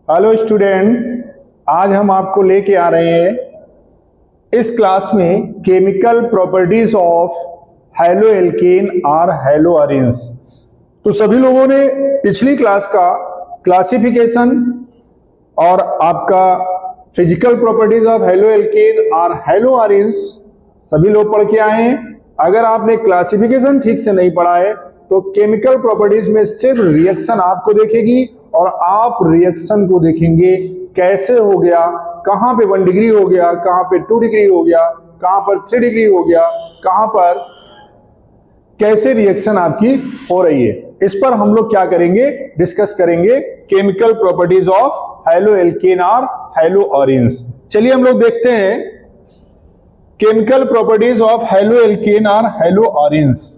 Hello student, आज हम आपको लेके आ रहे हैं इस क्लास में chemical properties of haloalkane और हैलो अरेन्स। तो सभी लोगों ने पिछली क्लास का क्लासिफिकेशन और आपका physical properties of haloalkane और हैलो अरेन्स सभी लोग पढ़ के आए हैं। अगर आपने क्लासिफिकेशन ठीक से नहीं पढ़ा है तो केमिकल प्रॉपर्टीज में सिर्फ रिएक्शन आपको देखेगी और आप रिएक्शन को देखेंगे कैसे हो गया, कहां पे 1 डिग्री हो गया, कहां पे 2 डिग्री हो गया, कहां पर 3 डिग्री हो गया, कहां पर कैसे रिएक्शन आपकी हो रही है। इस पर हम लोग क्या करेंगे, डिस्कस करेंगे chemical properties of haloalkane और हैलो अरेन्स। चलिए हम लोग देखते हैं chemical properties of haloalkane और हैलो अरेन्स।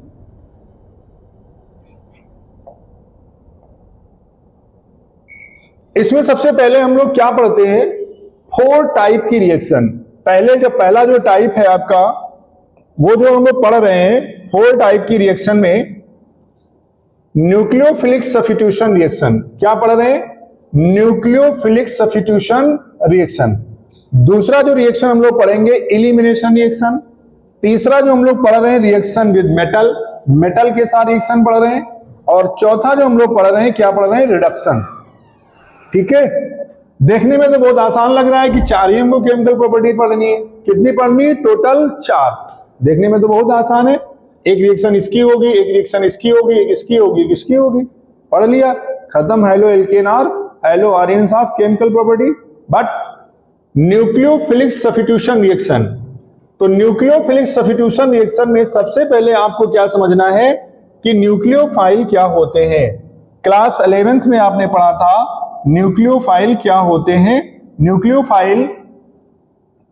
इसमें सबसे पहले हम लोग क्या पढ़ते हैं, 4 टाइप की रिएक्शन। पहला जो टाइप है आपका, वो जो हम लोग पढ़ रहे हैं 4 टाइप की रिएक्शन में न्यूक्लियोफिलिक सब्स्टिट्यूशन रिएक्शन। क्या पढ़ रहे हैं? Nucleophilic substitution reaction. दूसरा जो रिएक्शन हम लोग पढ़ेंगे एलिमिनेशन रिएक्शन। तीसरा जो हम लोग पढ़ रहे हैं रिएक्शन विद मेटल, मेटल के साथ रिएक्शन पढ़ रहे हैं। और चौथा जो हम लोग पढ़ रहे हैं, क्या पढ़ रहे हैं? रिडक्शन। ठीक है, देखने में तो बहुत आसान लग रहा है कि 4 ही हमको केमिकल प्रॉपर्टी पढ़नी है। कितनी पढ़नी है? टोटल 4। देखने में तो बहुत आसान है, एक रिएक्शन इसकी होगी, एक रिएक्शन इसकी होगी, एक इसकी होगी, एक इसकी होगी, पढ़ लिया, खत्म। हैलो एल्केन और hello arenes of chemical property. But nucleophilic substitution reaction, तो न्यूक्लियोफिलिक सब्स्टिट्यूशन रिएक्शन में सबसे पहले आपको क्या समझना है कि न्यूक्लियोफाइल क्या होते हैं। क्लास 11th में आपने पढ़ा था न्यूक्लियोफाइल क्या होते हैं, न्यूक्लियोफाइल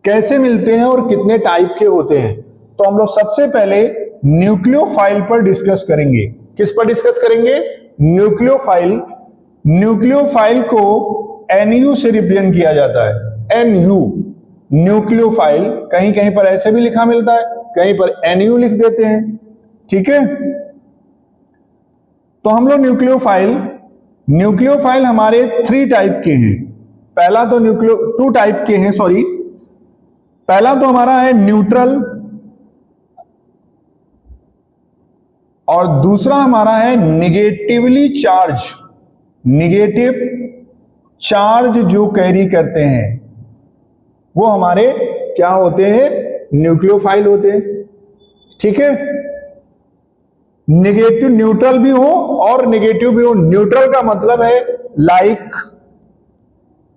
कैसे मिलते हैं और कितने टाइप के होते हैं। तो हम लोग सबसे पहले न्यूक्लियोफाइल पर डिस्कस करेंगे। किस पर डिस्कस करेंगे? न्यूक्लियोफाइल। न्यूक्लियोफाइल को NU से रिप्रेजेंट किया जाता है, NU न्यूक्लियोफाइल। कहीं कहीं पर ऐसे भी लिखा मिलता है, कहीं पर NU लिख देते हैं। ठीक है, तो हम लोग न्यूक्लियोफाइल हमारे 3 टाइप के हैं। पहला तो 2 टाइप के हैं, सॉरी। पहला तो हमारा है न्यूट्रल और दूसरा हमारा है निगेटिवली चार्ज। निगेटिव चार्ज जो कैरी करते हैं वो हमारे क्या होते हैं? न्यूक्लियोफाइल होते हैं। ठीक है, नेगेटिव, न्यूट्रल भी हो और नेगेटिव भी हो। न्यूट्रल का मतलब है लाइक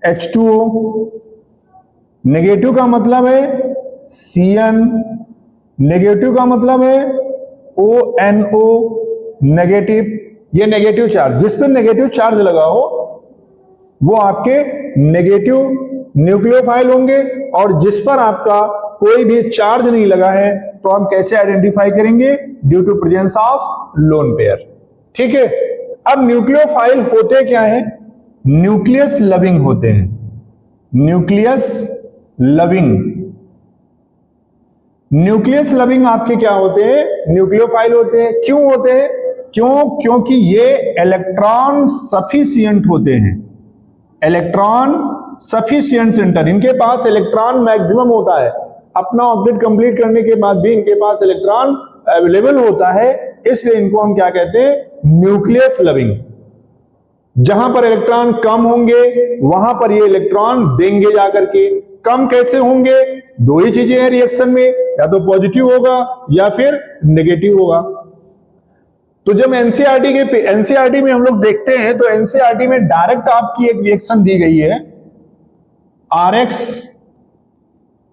H2O, नेगेटिव का मतलब है Cn, नेगेटिव का मतलब है ONO, नेगेटिव। ये नेगेटिव चार्ज, जिस पर नेगेटिव चार्ज लगा हो वो आपके नेगेटिव न्यूक्लियोफाइल होंगे, और जिस पर आपका कोई भी चार्ज नहीं लगा है तो हम कैसे आइडेंटिफाई करेंगे? Due to presence of lone pair. ठीक है, अब न्यूक्लियोफाइल होते क्या है? न्यूक्लियस लविंग होते हैं। न्यूक्लियस लविंग, न्यूक्लियस लविंग आपके क्या होते हैं? न्यूक्लियोफाइल होते हैं। क्यों होते हैं? क्योंकि ये इलेक्ट्रॉन सफिशिएंट होते हैं। इलेक्ट्रॉन सफिशिएंट सेंटर, इनके पास इलेक्ट्रॉन मैक्सिमम होता है। अपना ऑर्बिट कंप्लीट करने के बाद भी इनके पास इलेक्ट्रॉन अवेलेबल होता है, इसलिए इनको हम क्या कहते हैं? Nucleus loving. जहां पर इलेक्ट्रॉन कम होंगे वहां पर ये इलेक्ट्रॉन देंगे जाकर के। कम कैसे होंगे? 2 ही चीजें हैं रिएक्शन में, या तो पॉजिटिव होगा या फिर नेगेटिव होगा। तो जब एनसीईआरटी में हम लोग देखते हैं तो एनसीईआरटी में डायरेक्ट आपकी एक रिएक्शन दी गई है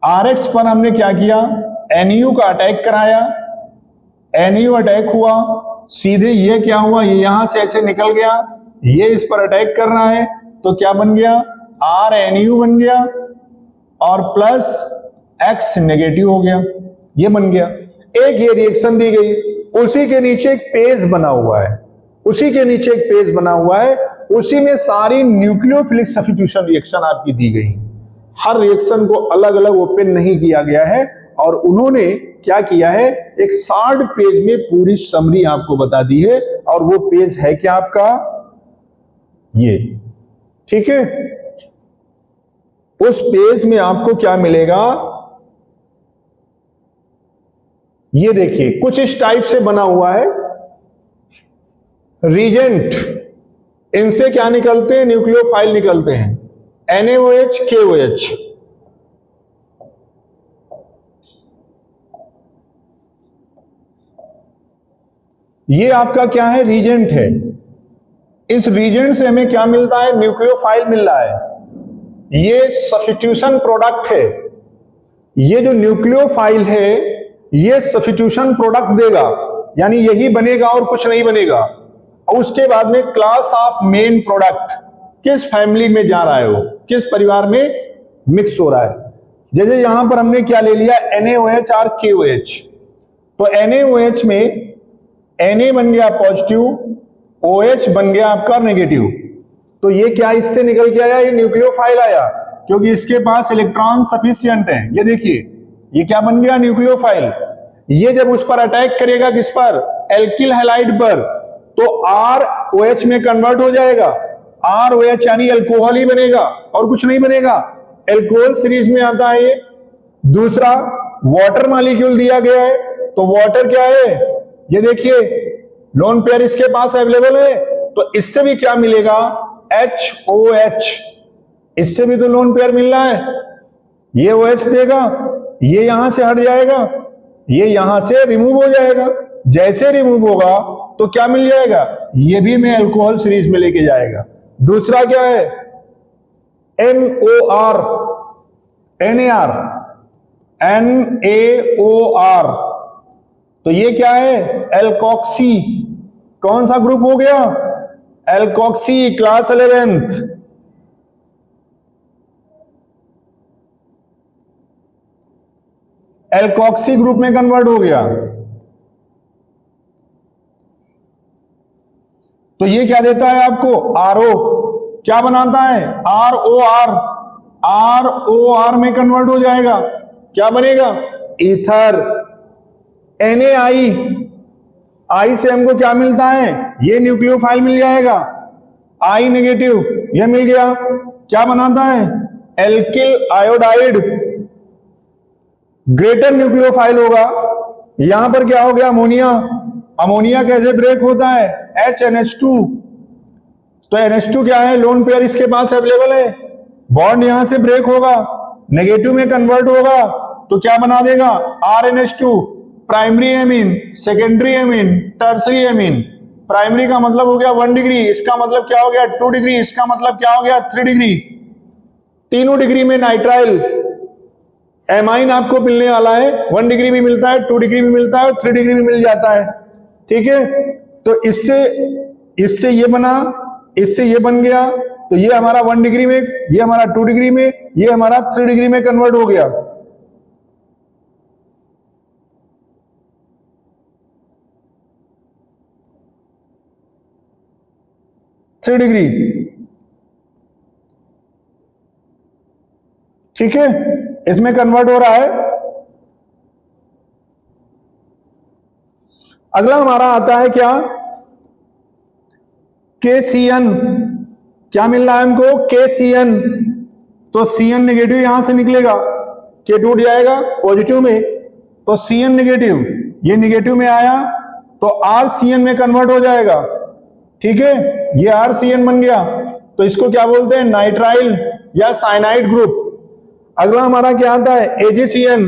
आरएक्स पर हमने क्या किया? NU का अटैक कराया, NU अटैक हुआ, सीधे ये क्या हुआ? ये यहां से ऐसे निकल गया, ये इस पर अटैक कर रहा है, तो क्या बन गया? RNU बन गया और प्लस X नेगेटिव हो गया, ये बन गया। एक ये रिएक्शन दी गई, उसी के नीचे एक पेज बना हुआ है, उसी में सारी न्यूक्लियोफिलिक सब्स्टिट्यूशन रिएक्शन आपकी दी गई। हर रिएक्शन को अलग अलग ओपन नहीं किया गया है, और उन्होंने क्या किया है? एक शॉर्ट पेज में पूरी समरी आपको बता दी है, और वो पेज है क्या आपका? ये। ठीक है, उस पेज में आपको क्या मिलेगा, ये देखिए कुछ इस टाइप से बना हुआ है। रीजेंट, इनसे क्या निकलते हैं, न्यूक्लियोफाइल निकलते हैं, NaOH KOH। ये आपका क्या है, रीजेंट है। इस रीजेंट से हमें क्या मिलता है, न्यूक्लियोफाइल मिल रहा है। ये सब्स्टिट्यूशन प्रोडक्ट है। ये जो न्यूक्लियोफाइल है ये सब्स्टिट्यूशन प्रोडक्ट देगा, यानी यही बनेगा और कुछ नहीं बनेगा। और उसके बाद में क्लास ऑफ मेन प्रोडक्ट, किस फैमिली में जा रहा है, वो किस परिवार में मिक्स हो रहा है। जैसे यहां पर हमने क्या ले लिया, NaOH और KOH। तो NaOH में Na बन गया पॉजिटिव, OH बन गया आपका नेगेटिव। तो ये क्या इससे निकल के आया, ये न्यूक्लियोफाइल आया, क्योंकि इसके पास इलेक्ट्रॉन सफिशिएंट है। ये देखिए ये क्या बन गया, न्यूक्लियोफाइल। ये जब उस पर अटैक करेगा, किस पर, एल्किल हैलाइड पर, तो ROH में कन्वर्ट हो जाएगा। ROH यानी अल्कोहल ही बनेगा और कुछ नहीं बनेगा, एल्कोहल सीरीज में आता है ये। दूसरा वाटर मॉलिक्यूल दिया गया है, तो वाटर क्या है, ये देखिए लोन पेयर इसके पास अवेलेबल है, तो इससे भी क्या मिलेगा, HOH। इससे भी तो लोन पेयर मिल रहा है, ये OH देगा, ये यहां से हट जाएगा, ये यहां से रिमूव हो जाएगा। जैसे रिमूव होगा तो क्या मिल जाएगा, ये भी मैं अल्कोहल सीरीज में लेके जाएगा। दूसरा क्या है, NOR, NaOR, तो ये क्या है, एल्कोक्सी। कौन सा ग्रुप हो गया, alkoxy, class 11th। Alkoxy group में कन्वर्ट हो गया। तो ये क्या देता है आपको, RO, क्या बनाता है, ROR में कन्वर्ट हो जाएगा, क्या बनेगा, ईथर। NaI से हमको क्या मिलता है, ये न्यूक्लियोफाइल मिल जाएगा, I नेगेटिव, ये मिल गया, क्या बनाता है, एल्किल आयोडाइड, ग्रेटर न्यूक्लियोफाइल होगा। यहां पर क्या हो गया, अमोनिया। अमोनिया कैसे ब्रेक होता है, HNH2। तो NH2 क्या है, लोन पेयर इसके पास अवेलेबल है, बॉन्ड यहां से ब्रेक होगा, नेगेटिव में कन्वर्ट होगा, तो क्या बना देगा, RNH2, primary amine, secondary amine, tertiary amine. Primary का मतलब हो गया 1 डिग्री, इसका मतलब क्या हो गया 2 डिग्री, इसका मतलब क्या हो गया 3 डिग्री। तीनों डिग्री में नाइट्राइल एमाइन आपको मिलने वाला है, 1 डिग्री भी मिलता है, 2 डिग्री भी मिलता है और 3 डिग्री भी मिल जाता है। ठीक है, तो इससे ये बना, इससे ये बन गया, तो ये हमारा 1 डिग्री में, ये हमारा 2 डिग्री में, ये हमारा 3 डिग्री में कन्वर्ट हो गया। डिग्री, ठीक है, इसमें कन्वर्ट हो रहा है। अगला हमारा आता है क्या, KCN। क्या मिल रहा है हमको, KCN। तो CN नेगेटिव यहां से निकलेगा, K टूट जाएगा पॉजिटिव में, तो CN नेगेटिव, ये नेगेटिव में आया तो RCN में कन्वर्ट हो जाएगा। ठीक है, ये RCN बन गया, तो इसको क्या बोलते हैं, नाइट्राइल या साइनाइड ग्रुप। अगला हमारा क्या आता है, AgCN,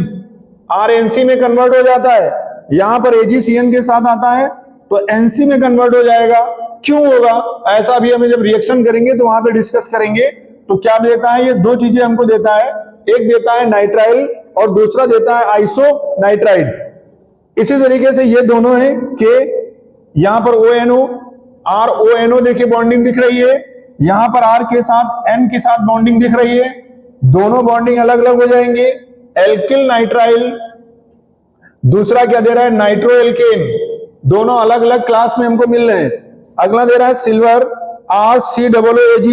RNC में कन्वर्ट हो जाता है। यहां पर AgCN के साथ आता है तो NC में कन्वर्ट हो जाएगा। क्यों होगा ऐसा, भी हमें जब रिएक्शन करेंगे तो वहां पे डिस्कस करेंगे। तो क्या देता है, ये दो चीजें हमको देता है, एक देता है नाइट्राइल और दूसरा देता है आइसोनाइट्राइड। इसी तरीके से ये दोनों है के, यहां पर ONO, RONO देखिए बॉन्डिंग दिख रही है, यहां पर R के साथ N के साथ बॉन्डिंग दिख रही है, दोनों बॉन्डिंग अलग अलग हो जाएंगे। एल्किल नाइट्राइल, दूसरा क्या दे रहा है, नाइट्रो एल्केन, दोनों अलग अलग क्लास में हमको मिल रहे हैं। अगला दे रहा है silver, RCOOAG,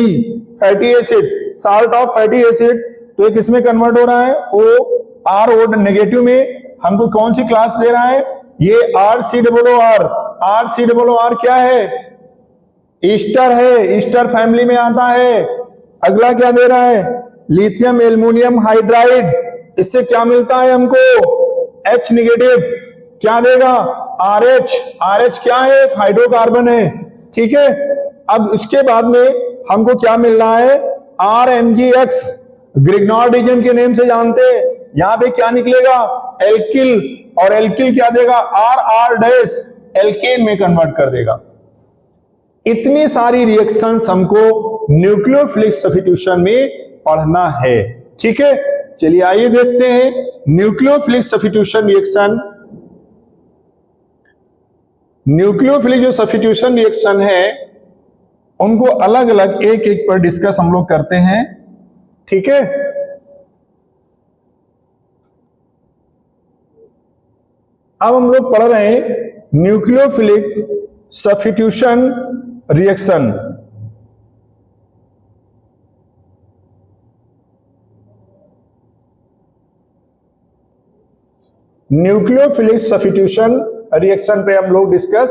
fatty acid, salt of fatty acid. तो ये किसमें कन्वर्ट हो रहा है, OR नेगेटिव में। हमको कौन सी क्लास दे रहा है, ये RCOOR। RCOOR क्या है, ईस्टर है, ईस्टर फैमिली में आता है। अगला क्या दे रहा है, लिथियम एल्युमिनियम हाइड्राइड, इससे क्या मिलता है हमको, H निगेटिव, क्या देगा RH, RH क्या है, हाइड्रोकार्बन है, ठीक है। अब इसके बाद में हमको क्या मिल रहा है, RMgX, ग्रिग्नॉर्ड रीजन के नेम से जानते हैं, यहां पे क्या निकलेगा, एल्किल, और एल्किल क्या देगा, RR-, एल्केन में कन्वर्ट कर देगा। इतनी सारी रिएक्शंस हमको न्यूक्लियोफिलिक सब्स्टिट्यूशन में पढ़ना है, ठीक है। चलिए आइए देखते हैं न्यूक्लियोफिलिक सब्स्टिट्यूशन रिएक्शन। न्यूक्लियोफिलिक जो सब्स्टिट्यूशन रिएक्शन है उनको अलग अलग एक एक पर डिस्कस हम लोग करते हैं, ठीक है। अब हम लोग पढ़ रहे हैं nucleophilic substitution reaction. Nucleophilic substitution reaction पे हम लोग डिस्कस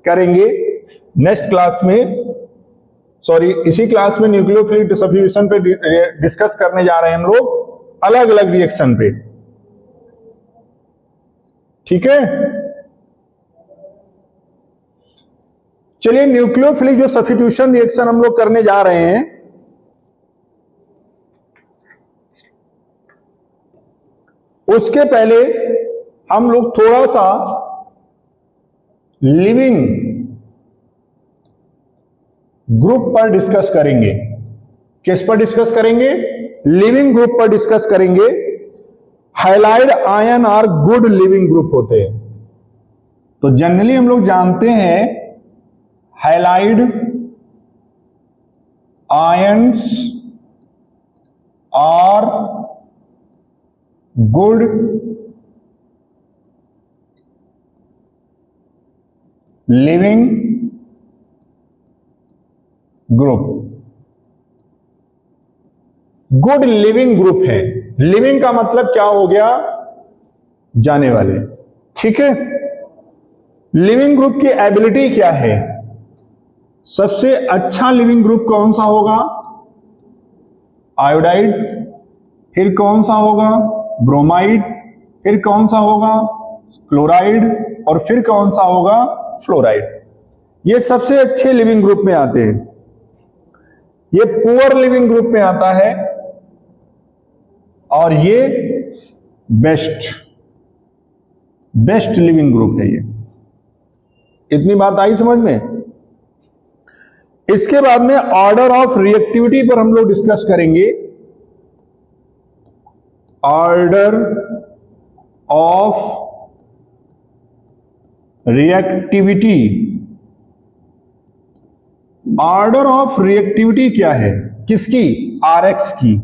करेंगे नेक्स्ट क्लास में, सॉरी इसी क्लास में न्यूक्लियोफिलिक सब्स्टिट्यूशन पे डिस्कस करने जा रहे हैं हम लोग अलग अलग रिएक्शन पे, ठीक है। चलिए न्यूक्लियोफिलिक जो सब्स्टिट्यूशन रिएक्शन हम लोग करने जा रहे हैं, उसके पहले हम लोग थोड़ा सा लिविंग ग्रुप पर डिस्कस करेंगे। किस पर डिस्कस करेंगे, लिविंग ग्रुप पर डिस्कस करेंगे। Halide ion are good leaving group होते हैं। तो जनरली हम लोग जानते हैं halide ions are good leaving group. Good leaving group है, लिविंग का मतलब क्या हो गया, जाने वाले, ठीक है। लिविंग ग्रुप की एबिलिटी क्या है, सबसे अच्छा लिविंग ग्रुप कौन सा होगा, आयोडाइड, फिर कौन सा होगा, ब्रोमाइड, फिर कौन सा होगा, क्लोराइड, और फिर कौन सा होगा, फ्लोराइड। ये सबसे अच्छे लिविंग ग्रुप में आते हैं। ये पुअर लिविंग ग्रुप में आता है और ये बेस्ट लिविंग ग्रुप है। ये इतनी बात आई समझ में। इसके बाद में ऑर्डर ऑफ रिएक्टिविटी पर हम लोग डिस्कस करेंगे। Order of reactivity, order of reactivity क्या है, किसकी, RX की,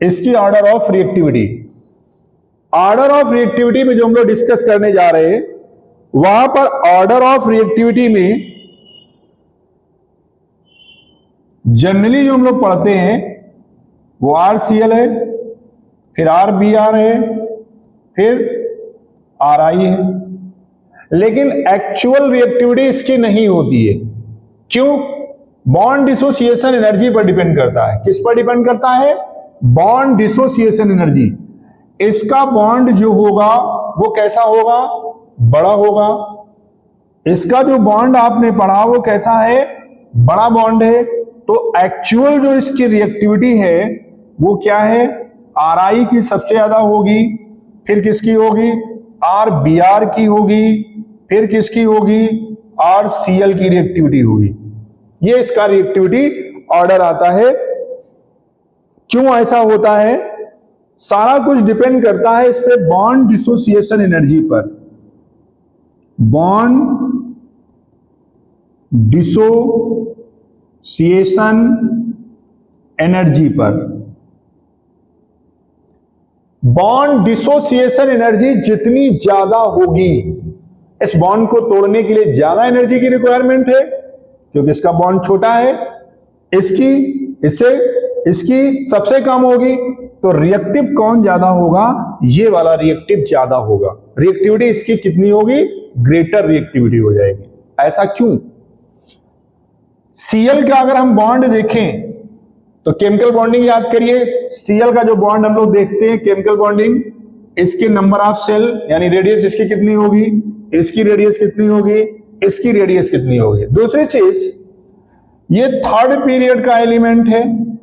इसकी order of reactivity. Order of reactivity में जो हम लोग डिस्कस करने जा रहे हैं, वहां पर ऑर्डर ऑफ रिएक्टिविटी में जनरली जो हम लोग पढ़ते हैं वो RCl है, फिर RBr है, फिर RI है। लेकिन एक्चुअल रिएक्टिविटी इसकी नहीं होती है। क्यों, बॉन्ड डिसोसिएशन एनर्जी पर डिपेंड करता है। किस पर डिपेंड करता है, बॉन्ड डिसोसिएशन एनर्जी। इसका बॉन्ड जो होगा वो कैसा होगा, बड़ा होगा। इसका जो बॉन्ड आपने पढ़ा वो कैसा है, बड़ा बॉन्ड है। तो एक्चुअल जो इसकी रिएक्टिविटी है वो क्या है, RI की सबसे ज्यादा होगी, फिर किसकी होगी, RBr की होगी, फिर किसकी होगी, RCl की रिएक्टिविटी होगी। ये इसका रिएक्टिविटी ऑर्डर आता है। क्यों ऐसा होता है, सारा कुछ डिपेंड करता है इस पे बॉन्ड डिसोसिएशन एनर्जी पर। बॉन्ड डिसोसिएशन एनर्जी पर। बॉन्ड डिसोसिएशन एनर्जी जितनी ज्यादा होगी, इस बॉन्ड को तोड़ने के लिए ज्यादा एनर्जी की रिक्वायरमेंट है क्योंकि इसका बॉन्ड छोटा है, इसकी सबसे कम होगी। तो रिएक्टिव कौन ज्यादा होगा, ये वाला रिएक्टिव ज्यादा होगा। रिएक्टिविटी इसकी कितनी होगी, ग्रेटर रिएक्टिविटी हो जाएगी। ऐसा क्यों, Cl का अगर हम बॉन्ड देखें तो केमिकल बॉन्डिंग याद करिए, Cl का जो बॉन्ड हम लोग देखते हैं केमिकल बॉन्डिंग, इसके नंबर ऑफ सेल यानी रेडियस इसकी कितनी होगी, इसकी रेडियस कितनी होगी, इसकी रेडियस कितनी होगी। दूसरी चीज, ये थर्ड पीरियड का एलिमेंट है,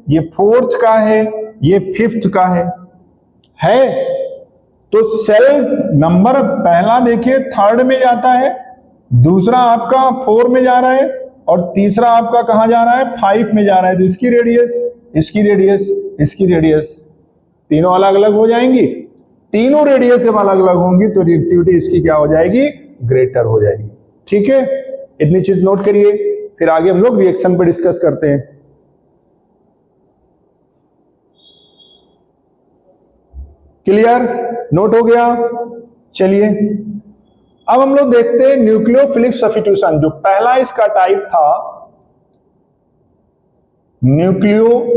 ये फोर्थ का है, ये फिफ्थ का है। तो सेल नंबर पहला देखिए थर्ड में जाता है, दूसरा आपका 4 में जा रहा है और तीसरा आपका कहां जा रहा है, 5 में जा रहा है। तो इसकी रेडियस, इसकी रेडियस, इसकी रेडियस तीनों अलग अलग हो जाएंगी। तीनों रेडियस जब अलग अलग होंगी तो रिएक्टिविटी इसकी क्या हो जाएगी, ग्रेटर हो जाएगी। ठीक है, इतनी चीज नोट करिए, फिर आगे हम लोग रिएक्शन पे डिस्कस करते हैं। क्लियर, नोट हो गया। चलिए अब हम लोग देखते हैं न्यूक्लियोफिलिक सब्स्टिट्यूशन। जो पहला इसका टाइप था न्यूक्लियोफिलिक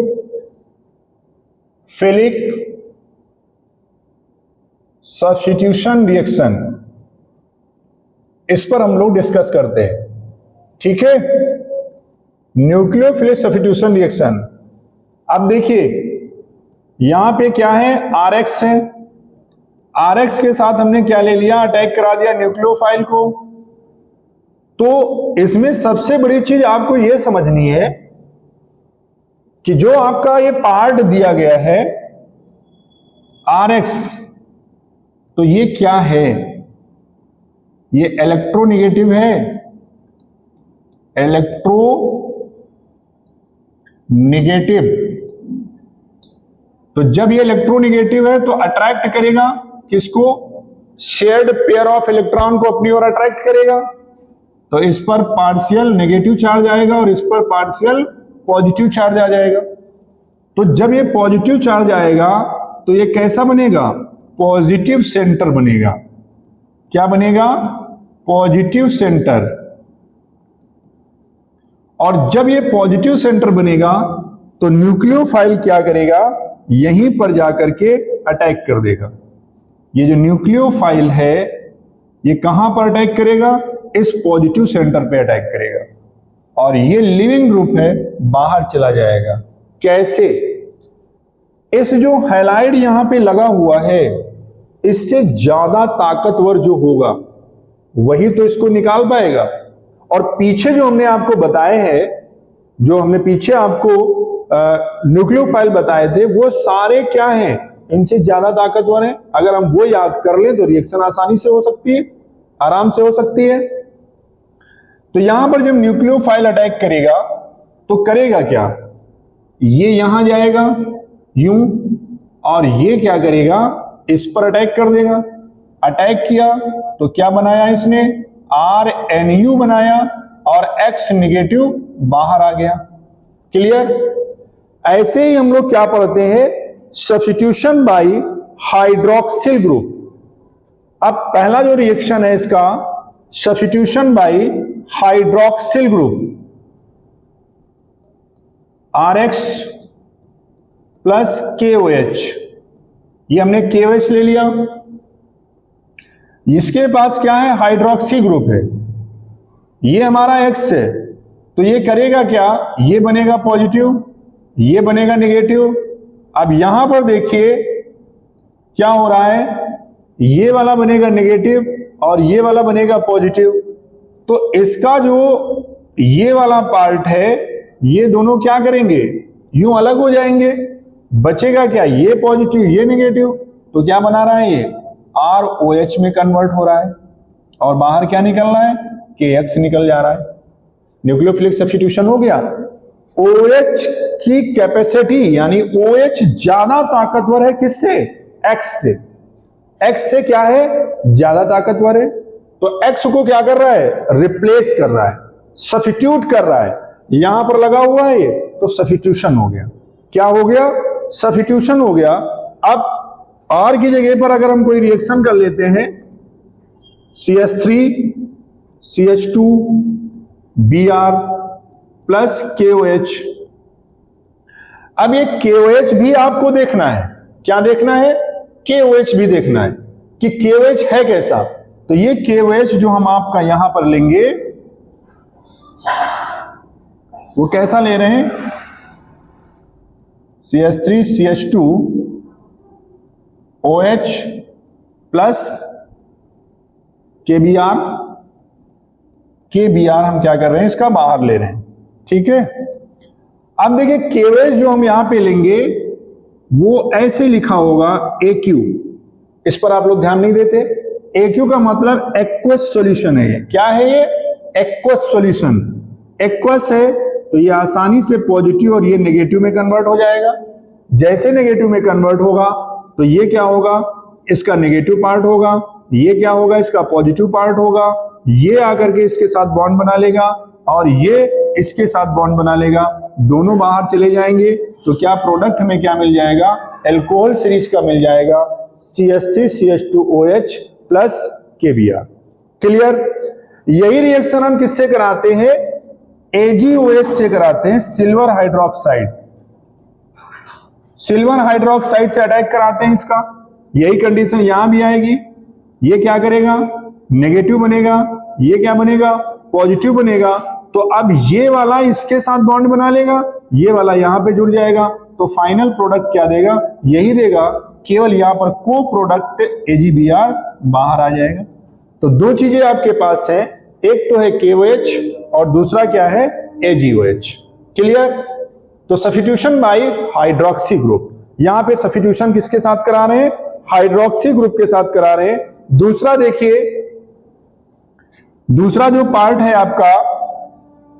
सब्स्टिट्यूशन रिएक्शन, इस पर हम लोग डिस्कस करते हैं। ठीक है, न्यूक्लियोफिलिक सब्स्टिट्यूशन रिएक्शन। अब देखिए यहां पे क्या है, RX है, RX के साथ हमने क्या ले लिया, अटैक करा दिया न्यूक्लियोफाइल को। तो इसमें सबसे बड़ी चीज आपको यह समझनी है कि जो आपका ये पार्ट दिया गया है RX, तो ये क्या है, ये इलेक्ट्रोनेगेटिव है, इलेक्ट्रोनेगेटिव। तो जब ये इलेक्ट्रोनेगेटिव है तो अट्रैक्ट करेगा किसको, शेयर्ड पेयर ऑफ इलेक्ट्रॉन को अपनी ओर अट्रैक्ट करेगा। तो इस पर पार्शियल नेगेटिव चार्ज आएगा और इस पर पार्शियल पॉजिटिव चार्ज आ जाएगा। तो जब ये पॉजिटिव चार्ज आएगा तो ये कैसा बनेगा, पॉजिटिव सेंटर बनेगा। क्या बनेगा, पॉजिटिव सेंटर। और जब ये पॉजिटिव सेंटर बनेगा तो न्यूक्लियोफाइल क्या करेगा, यहीं पर जाकर के अटैक कर देगा। ये जो न्यूक्लियोफाइल है ये कहां पर अटैक करेगा, इस पॉजिटिव सेंटर पे अटैक करेगा और ये लिविंग ग्रुप है, बाहर चला जाएगा। कैसे, इस जो हैलाइड यहां पे लगा हुआ है इससे ज्यादा ताकतवर जो होगा वही तो इसको निकाल पाएगा। और पीछे जो हमने आपको बताए हैं, जो हमने पीछे आपको न्यूक्लियोफाइल बताए थे, वो सारे क्या हैं, इनसे ज्यादा ताकतवर हैं। अगर हम वो याद कर लें तो रिएक्शन आसानी से हो सकती है, आराम से हो सकती है। तो यहां पर जब न्यूक्लियोफाइल अटैक करेगा तो करेगा क्या, ये यहां जाएगा यूं, और ये क्या करेगा, इस पर अटैक कर देगा। अटैक किया तो क्या बनाया इसने, RNU बनाया और X नेगेटिव बाहर आ गया। क्लियर। ऐसे ही हम लोग क्या पढ़ते हैं, सब्स्टिट्यूशन बाय हाइड्रोक्सिल ग्रुप। अब पहला जो रिएक्शन है इसका, substitution by hydroxyl group, RX plus KOH। ये हमने KOH ले लिया, इसके पास क्या है, हाइड्रोक्सी ग्रुप है, ये हमारा X है। तो ये करेगा क्या, ये बनेगा पॉजिटिव, ये बनेगा नेगेटिव। अब यहां पर देखिए क्या हो रहा है, ये वाला बनेगा नेगेटिव और ये वाला बनेगा पॉजिटिव। तो इसका जो ये वाला पार्ट है, ये दोनों क्या करेंगे, यूं अलग हो जाएंगे। बचेगा क्या, ये पॉजिटिव ये नेगेटिव। तो क्या बना रहा है, ये ROH में कन्वर्ट हो रहा है और बाहर क्या निकल रहा है, KX निकल जा रहा है। न्यूक्लियोफिलिक सब्स्टिट्यूशन हो गया। OH की कैपेसिटी यानी OH ज्यादा ताकतवर है किससे, X से। X से क्या है, ज्यादा ताकतवर है। तो X को क्या कर रहा है, रिप्लेस कर रहा है, सब्स्टिट्यूट कर रहा है। यहां पर लगा हुआ है ये, तो सब्स्टिट्यूशन हो गया। क्या हो गया, सब्स्टिट्यूशन हो गया। अब R की जगह पर अगर हम कोई रिएक्शन कर लेते हैं, CH3 CH2 Br plus KOH। अब ये KOH भी आपको देखना है, क्या देखना है, KOH भी देखना है कि KOH है कैसा। तो ये KOH जो हम आपका यहां पर लेंगे वो कैसा ले रहे हैं, CH3CH2OH प्लस KBr हम क्या कर रहे हैं, इसका बाहर ले रहे हैं। ठीक है, अब देखिए KOH जो हम यहां पे लेंगे वो ऐसे लिखा होगा AQ, इस पर आप लोग ध्यान नहीं देते। AQ का मतलब एक्वस सॉल्यूशन है। क्या है ये? Aqueous solution. एक्वस है तो ये आसानी से पॉजिटिव और ये नेगेटिव में कन्वर्ट हो जाएगा। जैसे नेगेटिव में कन्वर्ट होगा तो ये क्या होगा, इसका नेगेटिव पार्ट होगा, ये क्या होगा, इसका पॉजिटिव पार्ट होगा, ये आकर के इसके साथ बॉन्ड बना लेगा और ये इसके साथ बॉन्ड बना लेगा, दोनों बाहर चले जाएंगे तो क्या प्रोडक्ट हमें क्या मिल जाएगा, अल्कोहल सीरीज का मिल जाएगा CH3CH2OH प्लस KBr। क्लियर? यही रिएक्शन हम किससे कराते हैं, AgOH से कराते हैं, सिल्वर हाइड्रोक्साइड। सिल्वर हाइड्रोक्साइड से अटैक कराते हैं इसका। यही कंडीशन यहां भी आएगी। ये क्या करेगा, नेगेटिव बनेगा, ये क्या बनेगा, पॉजिटिव बनेगा। तो अब ये वाला इसके साथ बॉन्ड बना लेगा, ये वाला यहां पे जुड़ जाएगा, तो फाइनल प्रोडक्ट क्या देगा, यही देगा, केवल यहां पर को प्रोडक्ट AgBr बाहर आ जाएगा। तो दो चीजें आपके पास है, एक तो है KOH और दूसरा क्या है, AgOH। क्लियर? तो सब्स्टिट्यूशन बाय हाइड्रोक्सी ग्रुप, यहां पे सब्स्टिट्यूशन किसके साथ करा रहे हैं, हाइड्रोक्सी ग्रुप के साथ करा रहे हैं। दूसरा देखिए, दूसरा जो पार्ट है आपका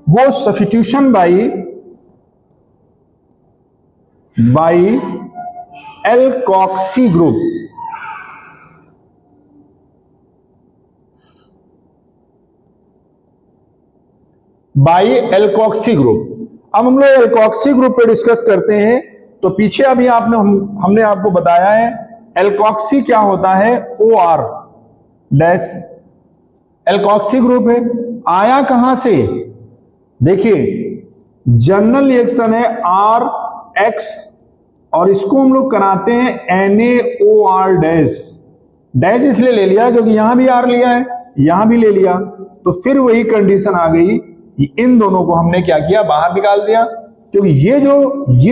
वो substitution by alkoxy group. By alkoxy group. अब हम लोग एल्कोक्सी ग्रुप पे डिस्कस करते हैं। तो पीछे अभी हमने आपको बताया है एल्कोक्सी क्या होता है, OR डैश एल्कोक्सी ग्रुप है। आया कहां से, देखिए जनरल रिएक्शन है RX और इसको हम लोग कराते हैं NaOR डैश। डैश इसलिए ले लिया क्योंकि यहां भी R लिया है, यहां भी ले लिया, तो फिर वही कंडीशन आ गई, इन दोनों को हमने क्या किया, बाहर निकाल दिया। क्योंकि ये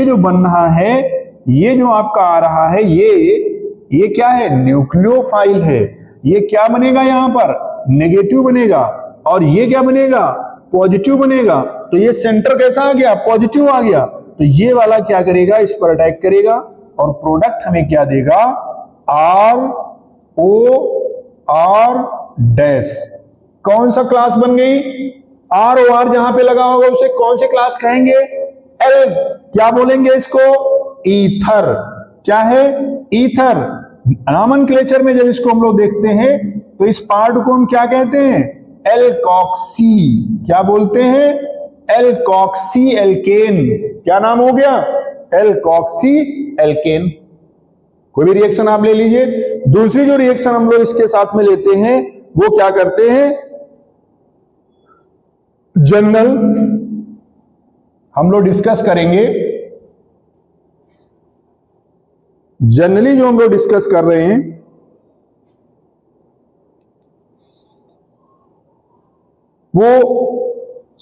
जो बन रहा है, ये जो आपका आ रहा है, ये क्या है, न्यूक्लियोफाइल है। ये क्या बनेगा, यहां पर नेगेटिव बनेगा और ये क्या बनेगा, पॉजिटिव बनेगा। तो ये सेंटर कैसा आ गया, पॉजिटिव आ गया। तो ये वाला क्या करेगा, इस पर अटैक करेगा और प्रोडक्ट हमें क्या देगा, ROR डैश। कौन सा क्लास बन गई, ROR जहां पे लगा होगा उसे कौन से क्लास कहेंगे, L। क्या बोलेंगे इसको, ईथर। क्या है, ईथर। नॉमेनक्लेचर में जब इसको हम लोग देखते हैं तो इस पार्ट को हम क्या कहते हैं, एल्कोक्सी। क्या बोलते हैं, एल्कोक्सी एल्केन। क्या नाम हो गया, एल्कोक्सी एल्केन। कोई भी रिएक्शन आप ले लीजिए। दूसरी जो रिएक्शन हम लोग इसके साथ में लेते हैं वो क्या करते हैं, जनरल हम लोग डिस्कस करेंगे। जनरली जो हम लोग डिस्कस कर रहे हैं वो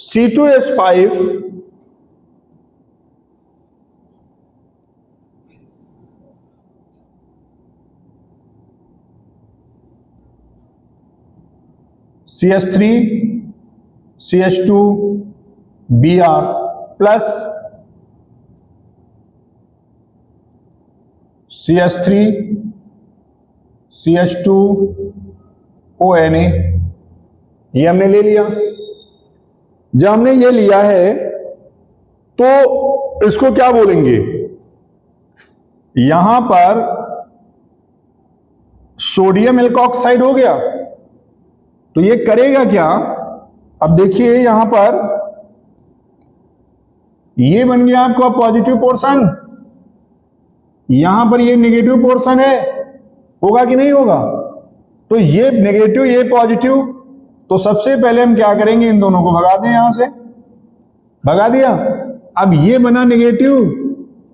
C2H5 CH3 CH2Br plus CH3 CH2ONA, ये हमने ले लिया। जब हमने ये लिया है तो इसको क्या बोलेंगे, यहां पर सोडियम एल्कोक्साइड हो गया। तो ये करेगा क्या, अब देखिए यहां पर ये बन गया आपका पॉजिटिव पोर्शन, यहां पर ये नेगेटिव पोर्शन है, होगा कि नहीं होगा। तो ये नेगेटिव ये पॉजिटिव, तो सबसे पहले हम क्या करेंगे, इन दोनों को भगा दें, यहां से भगा दिया। अब ये बना नेगेटिव,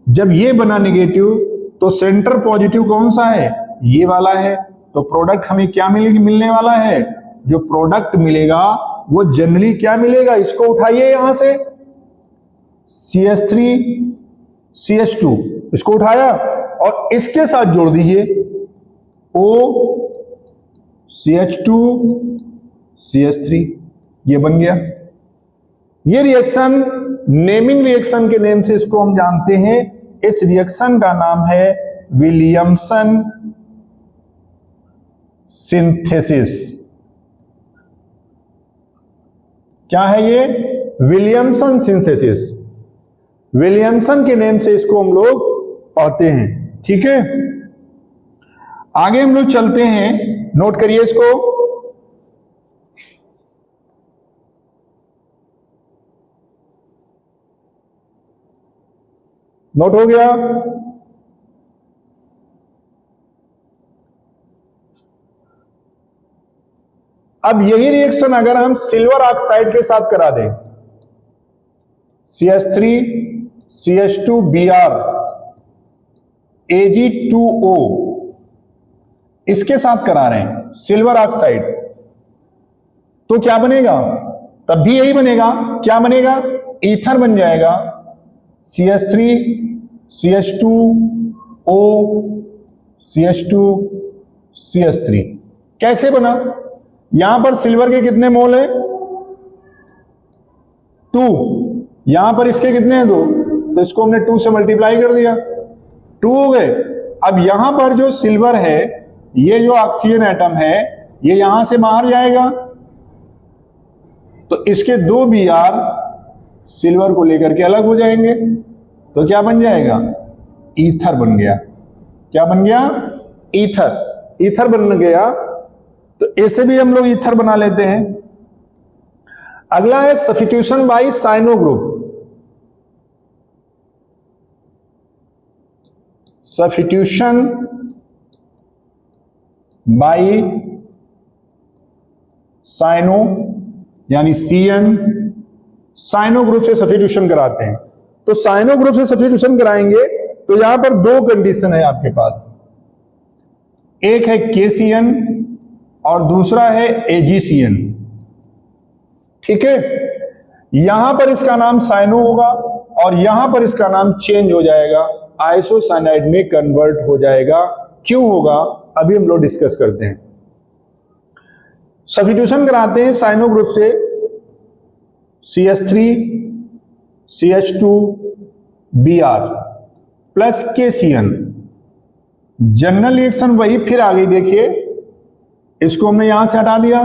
जब ये बना नेगेटिव तो सेंटर पॉजिटिव कौन सा है, ये वाला है। तो प्रोडक्ट हमें क्या मिलने वाला है, जो प्रोडक्ट मिलेगा वो जनरली क्या मिलेगा, इसको उठाइए यहां से CH3 CH2, इसको उठाया और इसके साथ जोड़ दीजिए O CH2 CH3, ये बन गया। ये रिएक्शन नेमिंग रिएक्शन के नेम से इसको हम जानते हैं। इस रिएक्शन का नाम है विलियमसन सिंथेसिस। क्या है ये? Williamson synthesis. विलियमसन के नेम से इसको हम लोग पढ़ते हैं। ठीक है, आगे हम लोग चलते हैं, नोट करिए इसको। नोट हो गया? अब यही रिएक्शन अगर हम सिल्वर ऑक्साइड के साथ करा दें, CH3 CH2 Br Ag2O, इसके साथ करा रहे हैं सिल्वर ऑक्साइड, तो क्या बनेगा? तब भी यही बनेगा। क्या बनेगा? ईथर बन जाएगा। CH3 CH2O CH2 CH3। कैसे बना? यहां पर सिल्वर के कितने मोल है? 2। यहां पर इसके कितने हैं? 2। तो इसको हमने 2 से मल्टीप्लाई कर दिया, 2 हो गए। अब यहां पर जो सिल्वर है, ये जो ऑक्सीजन एटम है, ये यहां से बाहर जाएगा, तो इसके 2 Br सिल्वर को लेकर के अलग हो जाएंगे, तो क्या बन जाएगा? ईथर बन गया। क्या बन गया? ईथर। ईथर बन गया। तो ऐसे भी हम लोग ईथर बना लेते हैं। अगला है substitution by cyano group. Substitution by cyano यानी CN, साइनो ग्रुप से सब्स्टिट्यूशन कराते हैं। तो साइनो ग्रुप से सब्स्टिट्यूशन कराएंगे तो यहां पर 2 कंडीशन है आपके पास, एक है KCN और दूसरा है AgCN। ठीक है, यहां पर इसका नाम साइनो होगा और यहां पर इसका नाम चेंज हो जाएगा, आइसोसाइनाइड में कन्वर्ट हो जाएगा। क्यों होगा? अभी हम लोग डिस्कस करते हैं। सब्स्टिट्यूशन कराते हैं साइनो ग्रुप से CH3 CH2 Br plus KCN। General reaction वही फिर आ गई, देखिए इसको हमने यहां से हटा दिया।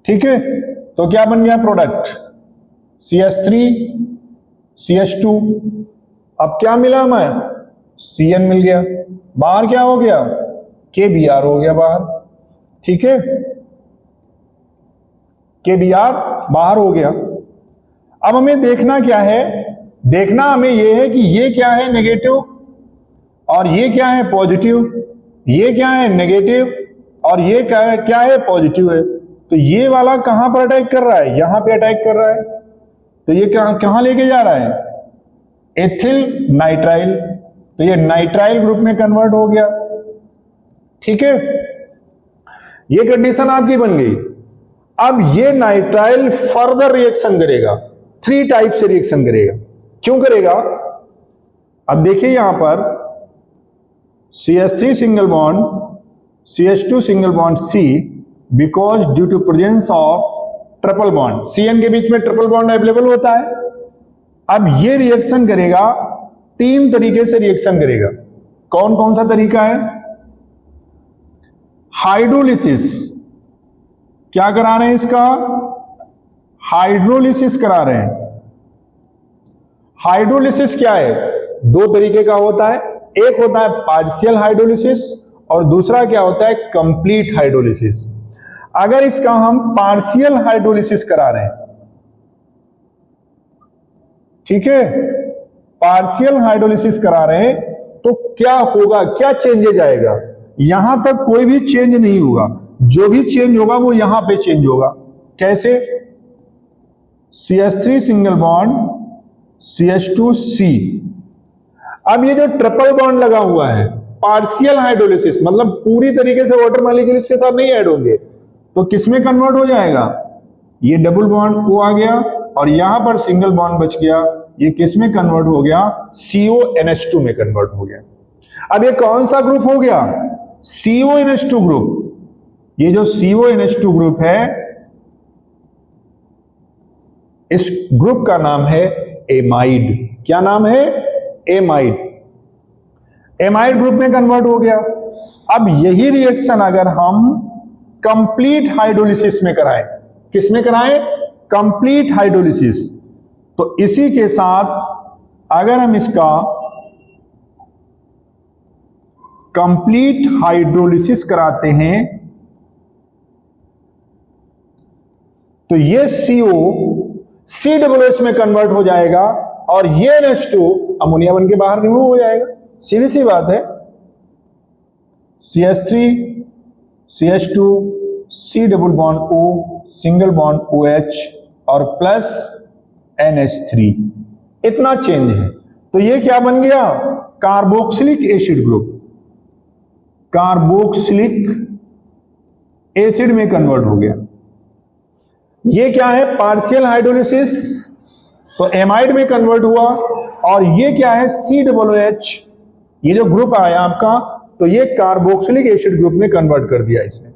ठीक है, तो क्या बन गया प्रोडक्ट? CH3 CH2। अब क्या मिला हमें? CN मिल गया। बाहर क्या हो गया? KBr हो गया बाहर। ठीक है, KBr बाहर हो गया। अब हमें देखना क्या है? देखना हमें यह है कि ये क्या है? नेगेटिव, और ये क्या है? पॉजिटिव। ये क्या है? नेगेटिव, और ये क्या है? पॉजिटिव है। तो ये वाला कहां पर अटैक कर रहा है? यहां पे अटैक कर रहा है। तो ये कहां लेके जा रहा है? Ethyl nitrile. तो ये नाइट्राइल ग्रुप में कन्वर्ट हो गया। ठीक है, ये कंडीशन आपकी बन गई। अब ये नाइट्राइल फर्दर रिएक्शन करेगा, 3 टाइप से रिएक्शन करेगा। क्यों करेगा? अब देखिए यहां पर CH3 single bond CH2 single bond C, because due to presence of triple bond, CN के बीच में ट्रिपल बॉन्ड अवेलेबल होता है। अब ये रिएक्शन करेगा, 3 तरीके से रिएक्शन करेगा। कौन कौन सा तरीका है? हाइड्रोलिसिस। क्या करा रहे हैं इसका? हाइड्रोलिसिस करा रहे हैं। हाइड्रोलिसिस क्या है? 2 तरीके का होता है, एक होता है पार्शियल हाइड्रोलिसिस और दूसरा क्या होता है? Complete hydrolysis. अगर इसका हम पार्शियल हाइड्रोलिसिस करा रहे हैं, ठीक है, पार्शियल हाइड्रोलिसिस करा रहे हैं, तो क्या होगा? क्या चेंजेज आएगा? यहां तक कोई भी चेंज नहीं होगा, जो भी चेंज होगा वो यहां पे चेंज होगा। कैसे? CH3 single bond CH2C। अब ये जो ट्रिपल बॉन्ड लगा हुआ है, पार्शियल हाइड्रोलिसिस मतलब पूरी तरीके से वाटर मॉलिक्यूल इसके साथ नहीं ऐड होंगे, तो किसमें कन्वर्ट हो जाएगा? ये डबल बॉन्ड वो आ गया और यहां पर सिंगल बॉन्ड बच गया, ये किस में कन्वर्ट हो गया? CONH2 में कन्वर्ट हो गया। अब ये कौन सा ग्रुप हो गया? CONH2 group. ये जो CONH2 ग्रुप है, इस ग्रुप का नाम है एमाइड। क्या नाम है? एमाइड। एमाइड ग्रुप में कन्वर्ट हो गया। अब यही रिएक्शन अगर हम कंप्लीट हाइड्रोलिसिस में कराएं, किस में कराएं? Complete hydrolysis. तो इसी के साथ अगर हम इसका कंप्लीट हाइड्रोलिसिस कराते हैं तो ये CO COOH में कन्वर्ट हो जाएगा और ये NH2 अमोनिया बन के बाहर रिमूव हो जाएगा। सीधी सी बात है। CH3 CH2 C double bond O single bond OH और प्लस NH3, इतना चेंज है। तो ये क्या बन गया? Carboxylic acid group. Carboxylic acid में कन्वर्ट हो गया। ये क्या है? पार्शियल हाइड्रोलिसिस, तो एमाइड में कन्वर्ट हुआ। और ये क्या है? COOH। ये जो ग्रुप आया आपका, तो ये कार्बोक्सिलिक एसिड ग्रुप में कन्वर्ट कर दिया इसने।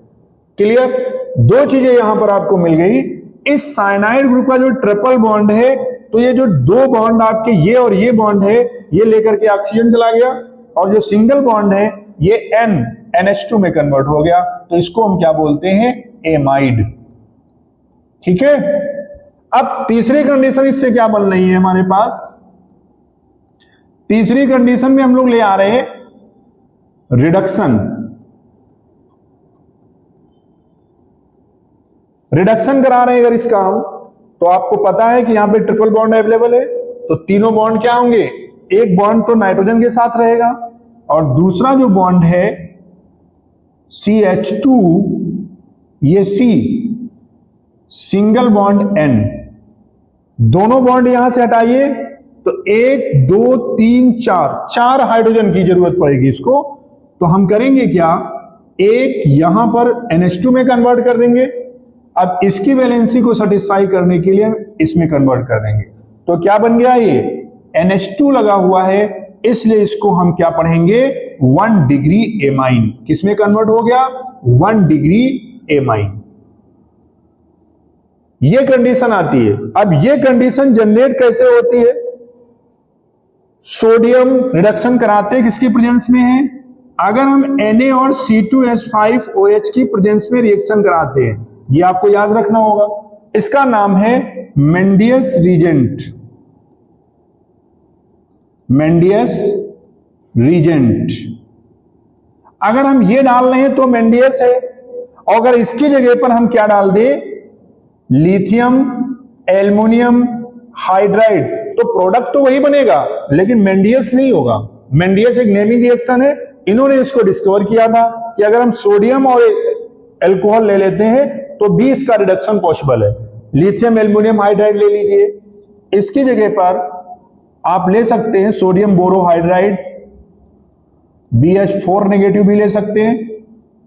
क्लियर? दो चीजें यहां पर आपको मिल गई। इस साइनाइड ग्रुप का जो ट्रिपल बॉन्ड है, तो ये जो दो बॉन्ड आपके ये और ये बॉन्ड है, ये लेकर के ऑक्सीजन चला गया, और जो सिंगल बॉन्ड है ये NH2 में कन्वर्ट हो गया। तो इसको हम क्या बोलते हैं? एमाइड। ठीक है। अब तीसरी कंडीशन इससे क्या बन रही है हमारे पास? तीसरी कंडीशन में हम लोग ले आ रहे हैं रिडक्शन। रिडक्शन करा रहे हैं अगर इसका हम, तो आपको पता है कि यहां पे ट्रिपल बॉन्ड अवेलेबल है, तो तीनों बॉन्ड क्या होंगे? एक बॉन्ड तो नाइट्रोजन के साथ रहेगा और दूसरा जो बॉन्ड है CH2, ये C सिंगल बॉन्ड N। दोनों बॉन्ड यहां से हटाइए तो 1 2 3 4 हाइड्रोजन की जरूरत पड़ेगी इसको। तो हम करेंगे क्या? एक यहां पर NH2 में कन्वर्ट कर देंगे। अब इसकी वैलेंसी को सेटिस्फाई करने के लिए इसमें कन्वर्ट कर देंगे। तो क्या बन गया? ये NH2 लगा हुआ है, इसलिए इसको हम क्या पढ़ेंगे? 1 डिग्री एमाइन। किसमें कन्वर्ट हो गया? 1 डिग्री एमाइन। ये कंडीशन आती है। अब ये कंडीशन जनरेट कैसे होती है? सोडियम रिडक्शन कराते हैं किसकी प्रेजेंस में है? अगर हम Na और C2H5OH की प्रेजेंस में रिएक्शन कराते हैं, ये आपको याद रखना होगा। इसका नाम है मेंडियस रीजेंट। मेंडियस रीजेंट। अगर हम ये डाल रहे हैं तो मेंडियस है, और अगर इसकी जगह पर हम क्या डाल दें? लिथियम एल्युमिनियम हाइड्राइड, तो प्रोडक्ट तो वही बनेगा लेकिन मेंडियस नहीं होगा। मेंडियस एक नेमिंग रिएक्शन है। इन्होंने इसको डिस्कवर किया था कि अगर हम सोडियम और अल्कोहल ले लेते हैं तो भी इसका रिडक्शन पॉसिबल है। लिथियम एल्युमिनियम हाइड्राइड ले लीजिए, इसकी जगह पर आप ले सकते हैं सोडियम बोरोहाइड्राइड, BH4 नेगेटिव भी ले सकते हैं।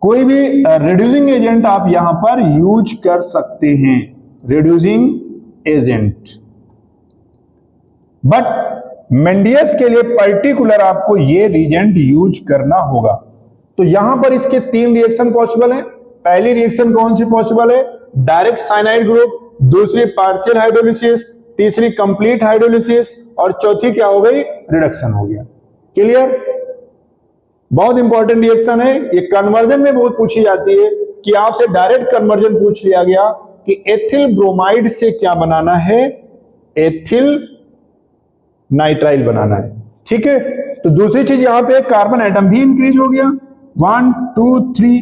कोई भी रिड्यूसिंग एजेंट आप यहां पर यूज कर सकते हैं, रिड्यूसिंग एजेंट। बट मेंडियस के लिए पर्टिकुलर आपको ये रिएजेंट यूज करना होगा। तो यहां पर इसके 3 रिएक्शन पॉसिबल है। पहली रिएक्शन कौन सी पॉसिबल है? डायरेक्ट साइनाइड ग्रुप, दूसरी पार्शियल हाइड्रोलिसिस, तीसरी कंप्लीट हाइड्रोलिसिस, और चौथी क्या हो गई? रिडक्शन हो गया। क्लियर? बहुत इंपॉर्टेंट रिएक्शन है। ये कन्वर्जन में बहुत पूछी जाती है कि आपसे डायरेक्ट कन्वर्जन पूछ लिया गया कि एथिल ब्रोमाइड से क्या बनाना है? एथिल नाइट्राइल बनाना है। ठीक है। तो दूसरी चीज यहां पे कार्बन एटम भी इंक्रीज हो गया। 1 2 3,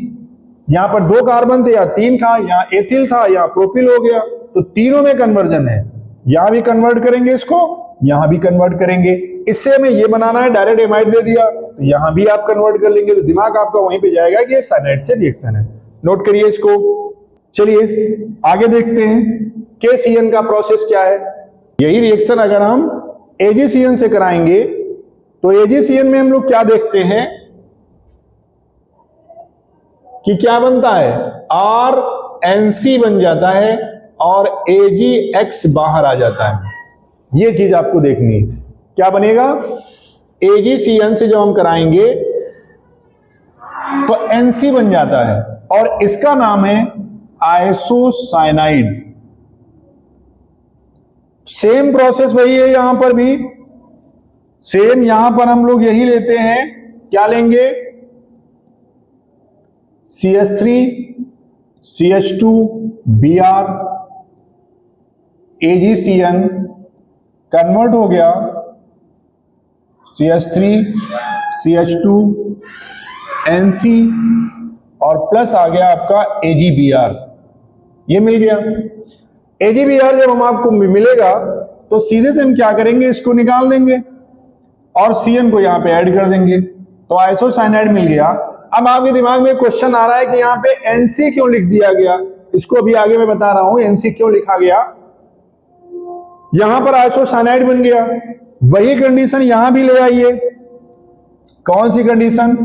यहां पर 2 कार्बन थे, या 3 था, यहां एथिल था, यहां प्रोपिल हो गया। तो तीनों में कन्वर्जन है। यहां भी कन्वर्ट करेंगे इसको, यहां भी कन्वर्ट करेंगे। इससे हमें ये बनाना है, डायरेक्ट एमाइड दे दिया, तो यहां भी आप कन्वर्ट कर लेंगे। तो दिमाग आपका वहीं पे जाएगा कि ये साइनाइड से रिएक्शन है। नोट करिए इसको। चलिए आगे देखते हैं KCN का प्रोसेस क्या है। यही रिएक्शन अगर हम AgCN से कराएंगे तो AgCN में हम लोग क्या देखते हैं कि क्या बनता है? RNC बन जाता है और AgX बाहर आ जाता है। ये चीज आपको देखनी है। क्या बनेगा? AgCN से जब हम कराएंगे तो NC बन जाता है और इसका नाम है आइसोसाइनाइड। सेम प्रोसेस वही है यहां पर भी, सेम यहां पर हम लोग यही लेते हैं। क्या लेंगे? CH3 CH2 Br AgCN convert हो गया CH3 CH2 NC और प्लस आ गया आपका AgBr। ये मिल गया। AgBr जब हम आपको मिलेगा तो सीधे से हम क्या करेंगे, इसको निकाल देंगे और CN को यहां पे ऐड कर देंगे, तो आइसोसाइनाइड मिल गया। अब आपके दिमाग में क्वेश्चन आ रहा है कि यहां पे NC क्यों लिख दिया गया? इसको अभी आगे मैं बता रहा हूं NC क्यों लिखा गया। यहां पर आइसोसाइनाइड बन गया, वही कंडीशन यहां भी ले आइए। कौन सी कंडीशन?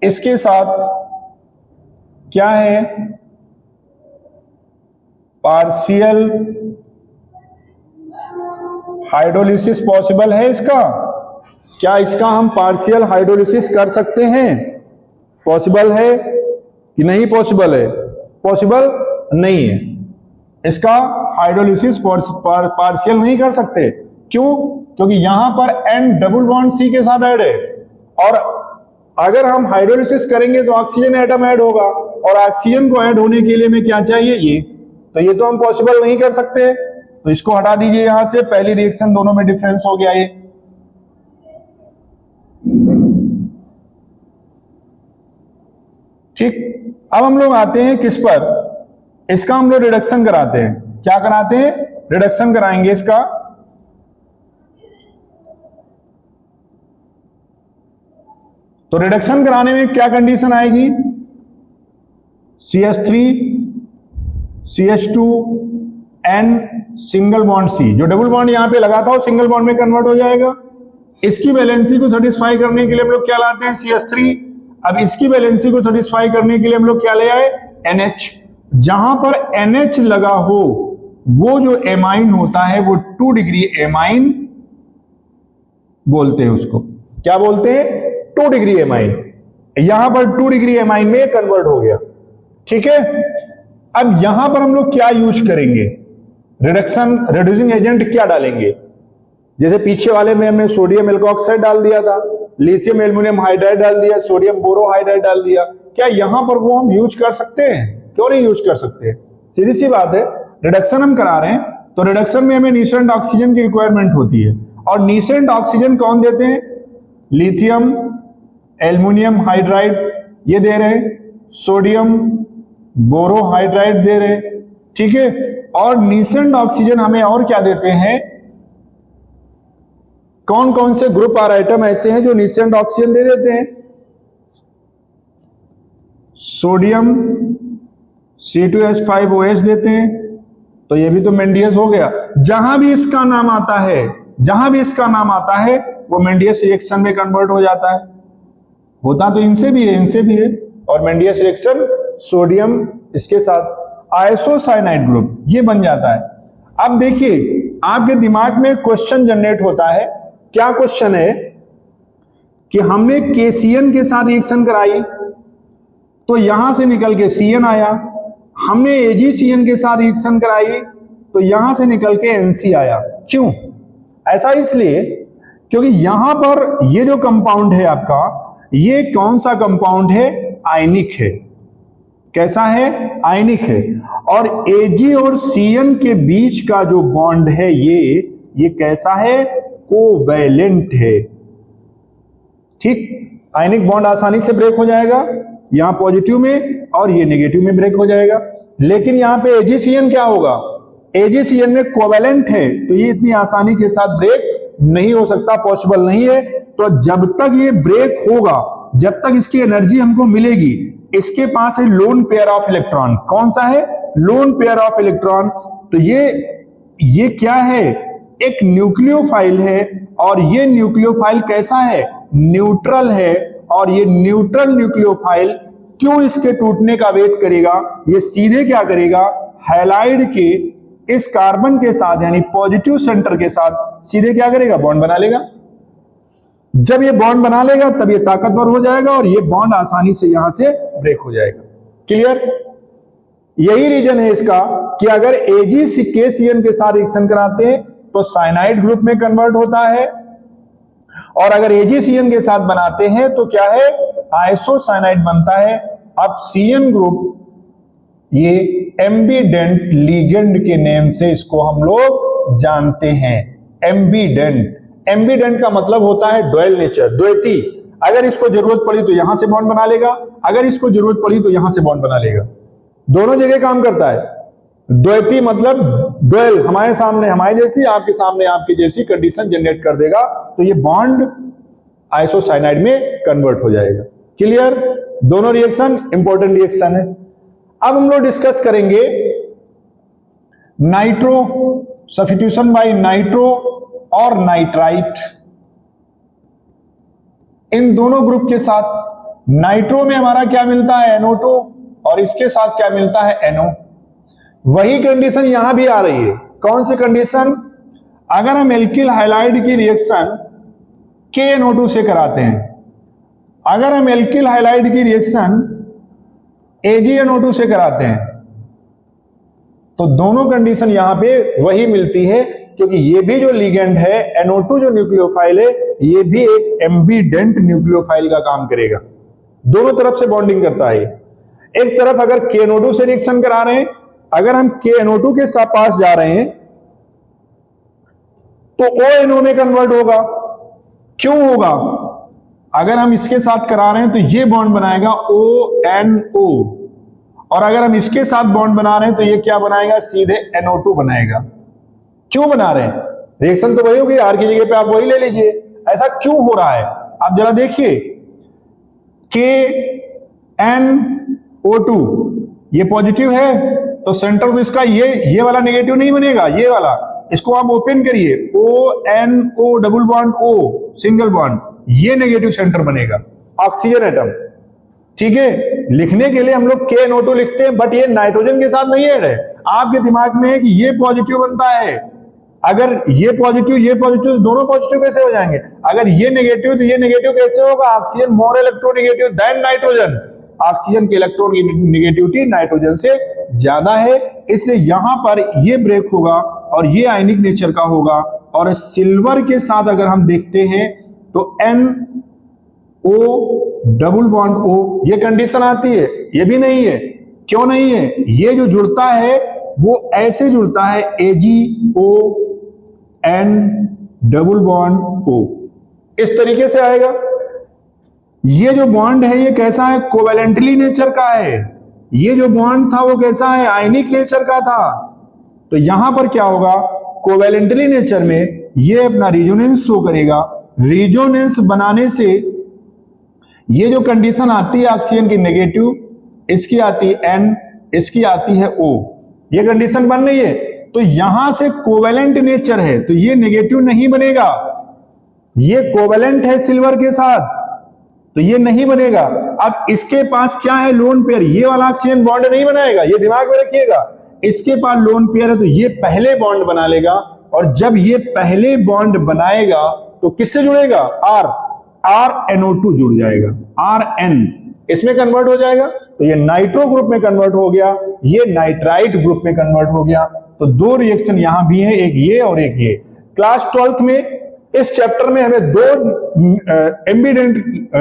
इसके साथ क्या है, पार्शियल हाइड्रोलिसिस पॉसिबल है इसका? क्या इसका हम पार्शियल हाइड्रोलिसिस कर सकते हैं? पॉसिबल है कि नहीं पॉसिबल है? पॉसिबल नहीं है, इसका हाइड्रोलिसिस पार्शियल नहीं कर सकते। क्यों? क्योंकि यहां पर N डबल बॉन्ड C के साथ ऐड है और अगर हम हाइड्रोलिसिस करेंगे तो ऑक्सीजन एटम ऐड होगा और ऑक्सीजन को ऐड होने के लिए हमें क्या चाहिए? ये। तो ये तो हम पॉसिबल नहीं कर सकते, तो इसको हटा दीजिए यहां से। पहली रिएक्शन दोनों में डिफरेंस हो गया ये। ठीक, अब हम लोग आते हैं किस पर? इसका हम लोग रिडक्शन कराते हैं। क्या कराते हैं? रिडक्शन कराएंगे इसका। तो रिडक्शन कराने में क्या कंडीशन आएगी? CH3 CH2 N single bond C, जो डबल बॉन्ड यहां पे लगा था वो सिंगल बॉन्ड में कन्वर्ट हो जाएगा। इसकी वैलेंसी को सेटिस्फाई करने के लिए हम लोग क्या लाते हैं? CH3। अब इसकी वैलेंसी को सेटिस्फाई करने के लिए हम लोग क्या ले आए? NH। जहां पर NH लगा हो वो जो एमाइन होता है वो 2 डिग्री एमाइन बोलते हैं उसको। क्या बोलते हैं? 2 डिग्री एमाइन। यहां पर 2 डिग्री एमाइन में कन्वर्ट हो गया। ठीक है, अब यहां पर हम लोग क्या यूज करेंगे? रिडक्शन रिड्यूसिंग एजेंट क्या डालेंगे? जैसे पीछे वाले में हमने सोडियम एल्कोऑक्साइड डाल दिया था, लिथियम एल्युमिनियम हाइड्राइड डाल दिया, सोडियम बोरोहाइड्राइड डाल दिया। क्या यहां पर वो हम यूज कर सकते हैं? क्यों नहीं यूज कर सकते? सीधी सी बात है, रिडक्शन हम करा रहे हैं तो रिडक्शन में हमें नीसेंट ऑक्सीजन की रिक्वायरमेंट होती है और नीसेंट ऑक्सीजन कौन देते हैं? लिथियम एल्युमिनियम हाइड्राइड ये दे रहे हैं, सोडियम बोरोहाइड्राइड दे रहे हैं। ठीक है, और नीसेंट ऑक्सीजन हमें और क्या देते हैं? कौन कौन से ग्रुप आर आइटम ऐसे हैं जो नीसेंट ऑक्सीजन दे देते हैं? सोडियम C2H5OH देते हैं, तो ये भी तो मेंडियस हो गया। जहां भी इसका नाम आता है, जहां भी इसका नाम आता है वो मेंडियस रिएक्शन में कन्वर्ट हो जाता है। होता तो इनसे भी है, इनसे भी है। और मेंडियस रिएक्शन सोडियम इसके साथ आइसोसाइनाइड ग्रुप ये बन जाता है। अब देखिए आपके दिमाग में क्वेश्चन जनरेट होता है। क्या क्वेश्चन है कि हमने KCN के साथ रिएक्शन कराई तो यहां से निकल के CN आया, हमने AgCN के साथ रिएक्शन कराई तो यहां से निकल के NC आया। क्यों? ऐसा इसलिए क्योंकि यहां पर ये जो कंपाउंड है आपका, ये कौन सा कंपाउंड है? आयनिक है। कैसा है? आयनिक है। और Ag और CN के बीच का जो बॉन्ड है ये कैसा है? कोवैलेंट है। ठीक, आयनिक बॉन्ड आसानी से ब्रेक हो जाएगा, यहां पॉजिटिव में और ये नेगेटिव में ब्रेक हो जाएगा। लेकिन यहां पे AgCN क्या होगा? AgCN में कोवैलेंट है तो ये इतनी आसानी के साथ ब्रेक नहीं हो सकता, पॉसिबल नहीं है। तो जब तक ये ब्रेक होगा, जब तक इसकी एनर्जी हमको मिलेगी, इसके पास है लोन पेयर ऑफ इलेक्ट्रॉन। कौन सा है? Lone pair of electron. तो ये क्या है? एक न्यूक्लियोफाइल है और ये न्यूक्लियोफाइल कैसा है? न्यूट्रल है। और ये न्यूट्रल न्यूक्लियोफाइल क्यों इसके टूटने का वेट करेगा? ये सीधे क्या करेगा? हैलाइड के इस कार्बन के साथ यानी पॉजिटिव सेंटर के साथ सीधे क्या करेगा, बॉन्ड बना लेगा। जब ये बॉन्ड बना लेगा तब ये ताकतवर हो जाएगा और ये बॉन्ड आसानी से यहां से ब्रेक हो जाएगा। क्लियर? यही रीजन है इसका कि अगर AgKCN के साथ रिएक्शन कराते हैं तो साइनाइड ग्रुप में कन्वर्ट होता है, और अगर AgCN के साथ बनाते हैं तो क्या है, आइसोसाइनाइड बनता है। अब CN ग्रुप ये एम्बीडेंट लिगेंड के नेम से इसको हम लोग जानते हैं। एम्बीडेंट का मतलब होता है डुअल नेचर, द्वैती। अगर इसको जरूरत पड़ी तो यहां से बॉन्ड बना लेगा, अगर इसको जरूरत पड़ी तो यहां से बॉन्ड बना लेगा, दोनों जगह काम करता है। द्वैती मतलब डुअल, हमारे सामने हमारे जैसी, आपके सामने आपकी जैसी कंडीशन जनरेट कर देगा, तो ये बॉन्ड आइसोसाइनाइड में कन्वर्ट हो जाएगा। क्लियर? दोनों रिएक्शन इंपॉर्टेंट रिएक्शन है। अब हम लोग डिस्कस करेंगे नाइट्रो, सब्स्टिट्यूशन बाय नाइट्रो और नाइट्राइट। इन दोनों ग्रुप के साथ नाइट्रो में हमारा क्या मिलता है, NO2, और इसके साथ क्या मिलता है, NO। वही कंडीशन यहां भी आ रही है। कौन सी कंडीशन? अगर हम एल्किल हाइलाइड की रिएक्शन KNO2 से कराते हैं, अगर हम एल्किल हाइलाइड की रिएक्शन AgNO2 से कराते हैं, तो दोनों कंडीशन यहां पे वही मिलती है, क्योंकि ये भी जो लिगेंड है NO2 जो न्यूक्लियोफाइल है, ये भी एक एम्बीडेंट न्यूक्लियोफाइल का काम करेगा। दोनों तरफ से बॉन्डिंग करता है। एक तरफ अगर KNO2 से रिएक्शन करा रहे हैं, अगर हम KNO2 के साथ पास जा रहे हैं तो ONO में कन्वर्ट होगा। क्यों होगा? अगर हम इसके साथ करा रहे हैं तो ये बॉन्ड बनाएगा ONO, और अगर हम इसके साथ बॉन्ड बना रहे हैं तो ये क्या बनाएगा, सीधे NO2 बनाएगा। क्यों बना रहे हैं? रिएक्शन तो वही होगी, R की जगह पे आप वही ले लीजिए। ऐसा क्यों हो रहा है आप जरा देखिए। KNO2 ये पॉजिटिव है तो सेंटर तो इसका ये वाला नेगेटिव नहीं बनेगा, ये वाला। इसको आप ओपन करिए, ONO double bond O single bond, ये नेगेटिव सेंटर बनेगा, ऑक्सीजन एटम। ठीक है, लिखने के लिए हम लोग KNO2 लिखते हैं, बट ये नाइट्रोजन के साथ नहीं ऐड है। आपके दिमाग में है कि ये पॉजिटिव बनता है, अगर ये पॉजिटिव दोनों पॉजिटिव कैसे हो जाएंगे? अगर ये नेगेटिव तो ये नेगेटिव कैसे होगा? Oxygen more electronegative than nitrogen. Oxygen की इलेक्ट्रॉन की नेगेटिविटी नाइट्रोजन से ज्यादा है, इसलिए यहां पर ये ब्रेक होगा और ये आयनिक नेचर का होगा। और सिल्वर के साथ अगर हम देखते हैं तो NO डबल बॉन्ड O, ये कंडीशन आती है, ये भी नहीं है। क्यों नहीं है? ये जो जुड़ता है वो ऐसे जुड़ता है, AgON डबल बॉन्ड O, इस तरीके से आएगा। ये जो बॉन्ड है ये कैसा है? कोवेलेंटली नेचर का है। ये जो बॉन्ड था वो कैसा है? आयनिक नेचर का था। तो यहां पर क्या होगा, कोवेलेंटली नेचर में ये अपना रिजोनेंस शो करेगा। रिजोनेंस बनाने से ये जो कंडीशन आती है ऑक्सीजन की नेगेटिव, इसकी आती है N, इसकी आती है O, ये कंडीशन बन रही है। तो यहां से कोवेलेंट नेचर है तो ये नेगेटिव नहीं बनेगा, ये कोवेलेंट है सिल्वर के साथ तो ये नहीं बनेगा। अब इसके पास क्या है? लोन पेयर, ये वाला ऑक्सीजन बॉन्ड नहीं बनाएगा, ये दिमाग में रखिएगा। इसके पास लोन पेयर है तो ये पहले बॉन्ड बना लेगा, और जब ये पहले बॉन्ड बनाएगा तो किससे जुड़ेगा? RNO2 जुड़ जाएगा, RN इसमें कन्वर्ट हो जाएगा, तो ये नाइट्रो ग्रुप में कन्वर्ट हो गया, ये नाइट्राइट ग्रुप में कन्वर्ट हो गया। तो दो रिएक्शन यहां भी है, एक ये और एक ये। क्लास 12th में इस चैप्टर में हमें दो एम्बीडेंट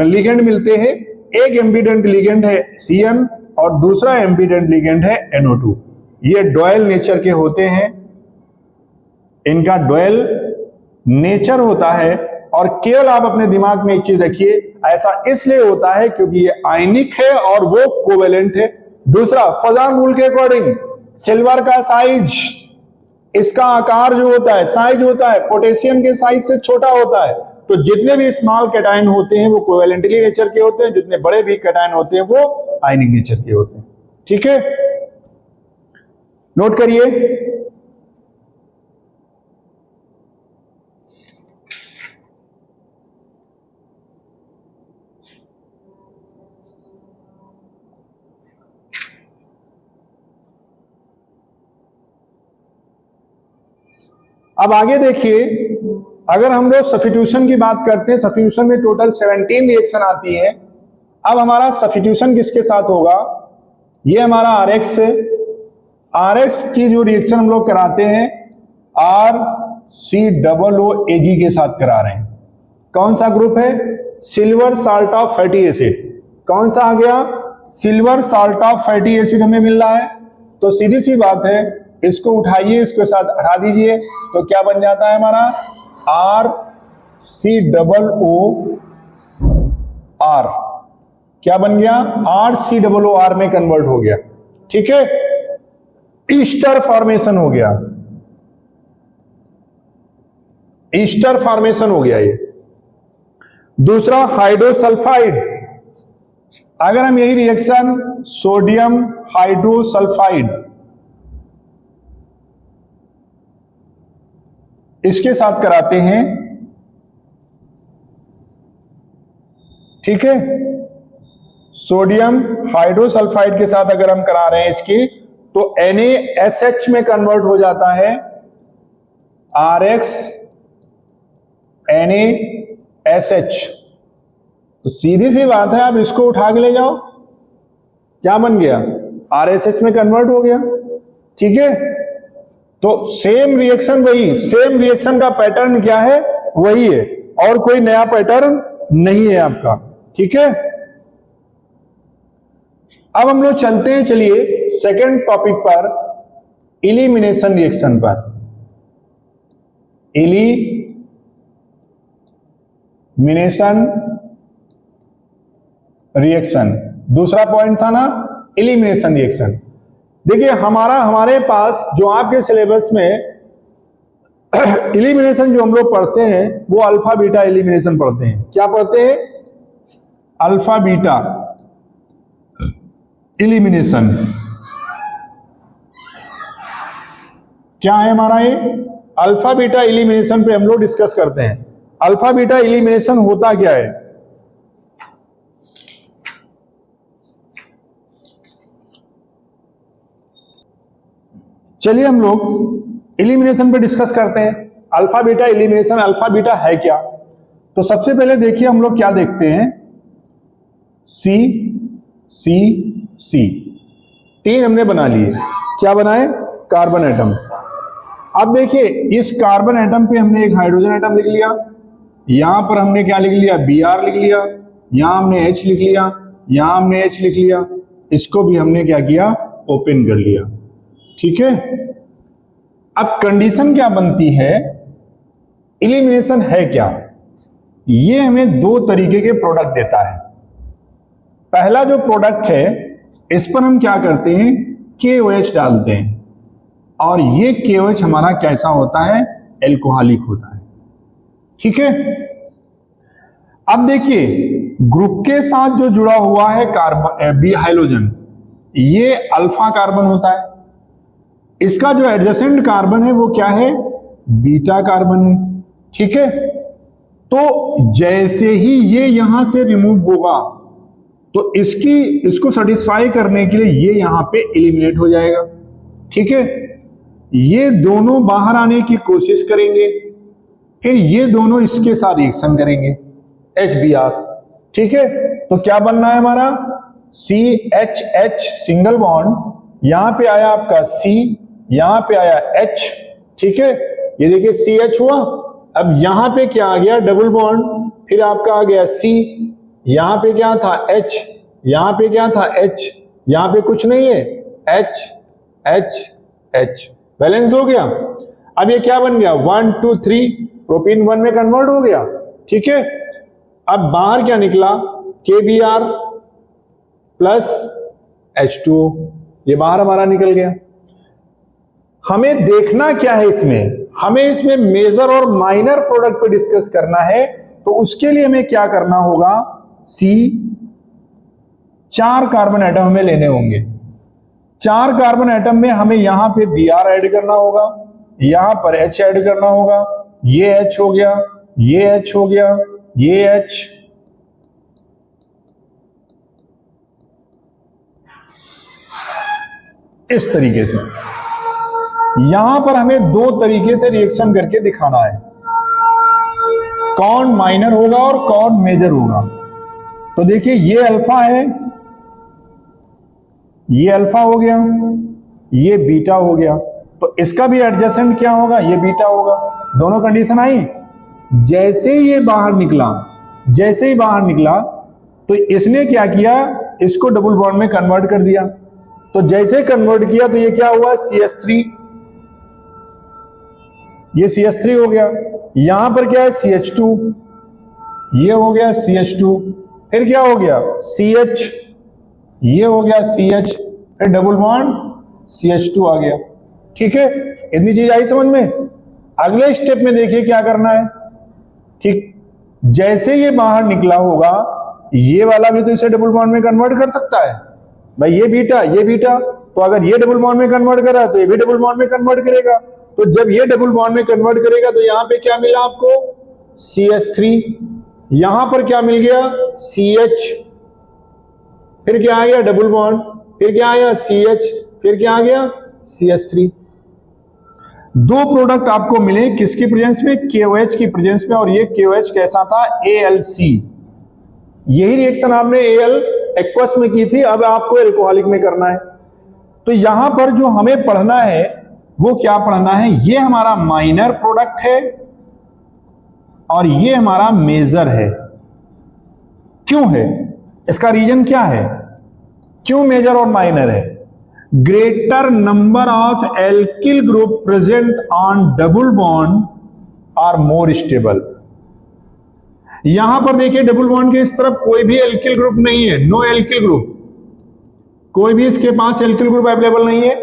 लिगेंड मिलते हैं। एक एम्बीडेंट लिगेंड है CN और दूसरा एम्बीडेंट लिगेंड है NO2। ये डुअल नेचर के होते हैं, इनका डुअल नेचर होता है। और केवल आप अपने दिमाग में एक चीज रखिए, ऐसा इसलिए होता है क्योंकि ये आयनिक है और वो कोवेलेंट है। दूसरा, फजान रूल के अकॉर्डिंग सिल्वर का साइज, इसका आकार जो होता है, साइज होता है, पोटेशियम के साइज से छोटा होता है। तो जितने भी स्मॉल कैटायन होते हैं वो कोवेलेंटली नेचर के होते हैं, जितने बड़े भी कैटायन होते हैं वो आयनिक नेचर के होते हैं। ठीक है, नोट करिए। अब आगे देखिए, अगर हम लोग सब्स्टिट्यूशन की बात करते हैं, सब्स्टिट्यूशन में टोटल 17 रिएक्शन आती है। अब हमारा सब्स्टिट्यूशन किसके साथ होगा, ये हमारा आरएक्स है। आरएक्स की जो रिएक्शन हम लोग कराते हैं RCOOAg के साथ करा रहे हैं। कौन सा ग्रुप है, silver salt of fatty acid. कौन सा आ गया, silver salt of fatty acid हमें मिल रहा है। तो सीधी सी बात है, इसको उठाइए, इसके साथ हटा दीजिए, तो क्या बन जाता है हमारा RCOOR। क्या बन गया, RCOOR में कन्वर्ट हो गया। ठीक है, ईस्टर फॉर्मेशन हो गया, ईस्टर फॉर्मेशन हो गया ये। दूसरा हाइड्रोसल्फाइड, अगर हम यही रिएक्शन सोडियम हाइड्रोसल्फाइड इसके साथ कराते हैं, ठीक है, सोडियम हाइड्रोसल्फाइड के साथ अगर हम करा रहे हैं इसकी, तो NaSH में कन्वर्ट हो जाता है RX NaSH। तो सीधी सी बात है, आप इसको उठा के ले जाओ, क्या बन गया, RSH में कन्वर्ट हो गया। ठीक है, तो सेम रिएक्शन वही, सेम रिएक्शन का पैटर्न क्या है, वही है, और कोई नया पैटर्न नहीं है आपका। ठीक है, अब हम लोग चलते हैं, चलिए सेकंड टॉपिक पर, इलिमिनेशन रिएक्शन पर। इलिमिनेशन रिएक्शन, दूसरा पॉइंट था ना, इलिमिनेशन रिएक्शन। देखिए हमारे पास जो आपके सिलेबस में इलिमिनेशन जो हम लोग पढ़ते हैं, वो अल्फा बीटा इलिमिनेशन पढ़ते हैं। क्या पढ़ते हैं, अल्फा बीटा इलिमिनेशन। क्या है हमारा ये, अल्फा बीटा इलिमिनेशन पे हम लोग डिस्कस करते हैं। अल्फा बीटा इलिमिनेशन होता क्या है, चलिए हम लोग इलिमिनेशन पे डिस्कस करते हैं। Alpha beta elimination, alpha beta है क्या। तो सबसे पहले देखिए हम लोग क्या देखते हैं, सी सी सी, तीन हमने बना लिए। क्या बनाए, कार्बन एटम। अब देखिए इस कार्बन एटम पे हमने एक हाइड्रोजन एटम लिख लिया, यहां पर हमने क्या लिख लिया, Br लिख लिया, यहां हमने H लिख लिया, यहां हमने H लिख लिया, इसको भी हमने क्या किया, ओपन कर लिया। ठीक है, अब कंडीशन क्या बनती है, इलिमिनेशन है क्या, ये हमें दो तरीके के प्रोडक्ट देता है। पहला जो प्रोडक्ट है, इस पर हम क्या करते हैं, KOH डालते हैं, और ये KOH हमारा कैसा होता है, एल्कोहलिक होता है। ठीक है, अब देखिए ग्रुप के साथ जो जुड़ा हुआ है कार्बन बी हाइड्रोजन, ये अल्फा कार्बन होता है। इसका जो एडजेसेंट कार्बन है वो क्या है, बीटा कार्बन है। ठीक है, तो जैसे ही ये यहां से रिमूव होगा, तो इसको सेटिस्फाई करने के लिए ये यहां पे एलिमिनेट हो जाएगा। ठीक है, ये दोनों बाहर आने की कोशिश करेंगे, फिर ये दोनों इसके साथ रिएक्शन करेंगे, HBr। ठीक है, तो क्या बनना है हमारा, CHH सिंगल बॉन्ड, यहां पे आया आपका C, यहां पे आया H। ठीक है, ये देखिए CH हुआ, अब यहां पे क्या आ गया, डबल बॉन्ड, फिर आपका आ गया C, यहां पे क्या था, H, यहां पे क्या था, H, यहां पे कुछ नहीं है, H H H, बैलेंस हो गया। अब ये क्या बन गया, 1 2 3, प्रोपीन 1 में कन्वर्ट हो गया। ठीक है, अब बाहर क्या निकला, KBr प्लस H2O, ये बाहर हमारा निकल गया। हमें देखना क्या है इसमें, हमें इसमें मेजर और माइनर प्रोडक्ट पे डिस्कस करना है। तो उसके लिए हमें क्या करना होगा, चार कार्बन एटम हमें लेने होंगे। चार कार्बन एटम में हमें यहां पे Br ऐड करना होगा, यहां पर H ऐड करना होगा, ये H हो गया, ये H हो गया, ये H, इस तरीके से। यहां पर हमें दो तरीके से रिएक्शन करके दिखाना है, कौन माइनर होगा और कौन मेजर होगा। तो देखिए ये अल्फा है, ये अल्फा हो गया, ये बीटा हो गया, तो इसका भी एडजेसेंट क्या होगा, ये बीटा होगा। दोनों कंडीशन आई। जैसे ही ये बाहर निकला, जैसे ही बाहर निकला तो इसने क्या किया, इसको डबल बॉन्ड में कन्वर्ट कर दिया। तो जैसे कन्वर्ट किया तो ये क्या हुआ, CH3, ये CH3 हो गया। यहां पर क्या है, CH2, ये हो गया CH2, फिर क्या हो गया CH, ये हो गया CH, फिर डबल बॉन्ड CH2 आ गया। ठीक है, इतनी चीज आई समझ में। अगले स्टेप में देखिए क्या करना है। ठीक, जैसे ये बाहर निकला होगा, ये वाला भी तो इसे डबल बॉन्ड में कन्वर्ट कर सकता है भाई, ये बीटा, ये बीटा, तो अगर ये डबल बॉन्ड में कन्वर्ट करा तो ये भी डबल बॉन्ड में कन्वर्ट करेगा। तो जब ये डबल बॉन्ड में कन्वर्ट करेगा तो यहां पे क्या मिला आपको, CH3, यहां पर क्या मिल गया, CH, फिर क्या आ गया डबल बॉन्ड, फिर क्या आया CH, फिर क्या आ गया CH3। दो प्रोडक्ट आपको मिले किसकी प्रेजेंस में, KOH की प्रेजेंस में, और ये KOH कैसा था, ALC। यही रिएक्शन आपने Al एक्वस में की थी, अब आपको एल्कोहलिक में करना है। तो यहां पर जो हमें पढ़ना है वो क्या पढ़ना है, ये हमारा माइनर प्रोडक्ट है और ये हमारा मेजर है। क्यों है, इसका रीजन क्या है, क्यों मेजर और माइनर है। Greater number of alkyl group present on double bond are more stable. यहां पर देखिए डबल बॉन्ड के इस तरफ कोई भी एल्किल ग्रुप नहीं है, नो एल्किल ग्रुप, कोई भी इसके पास एल्किल ग्रुप अवेलेबल नहीं है।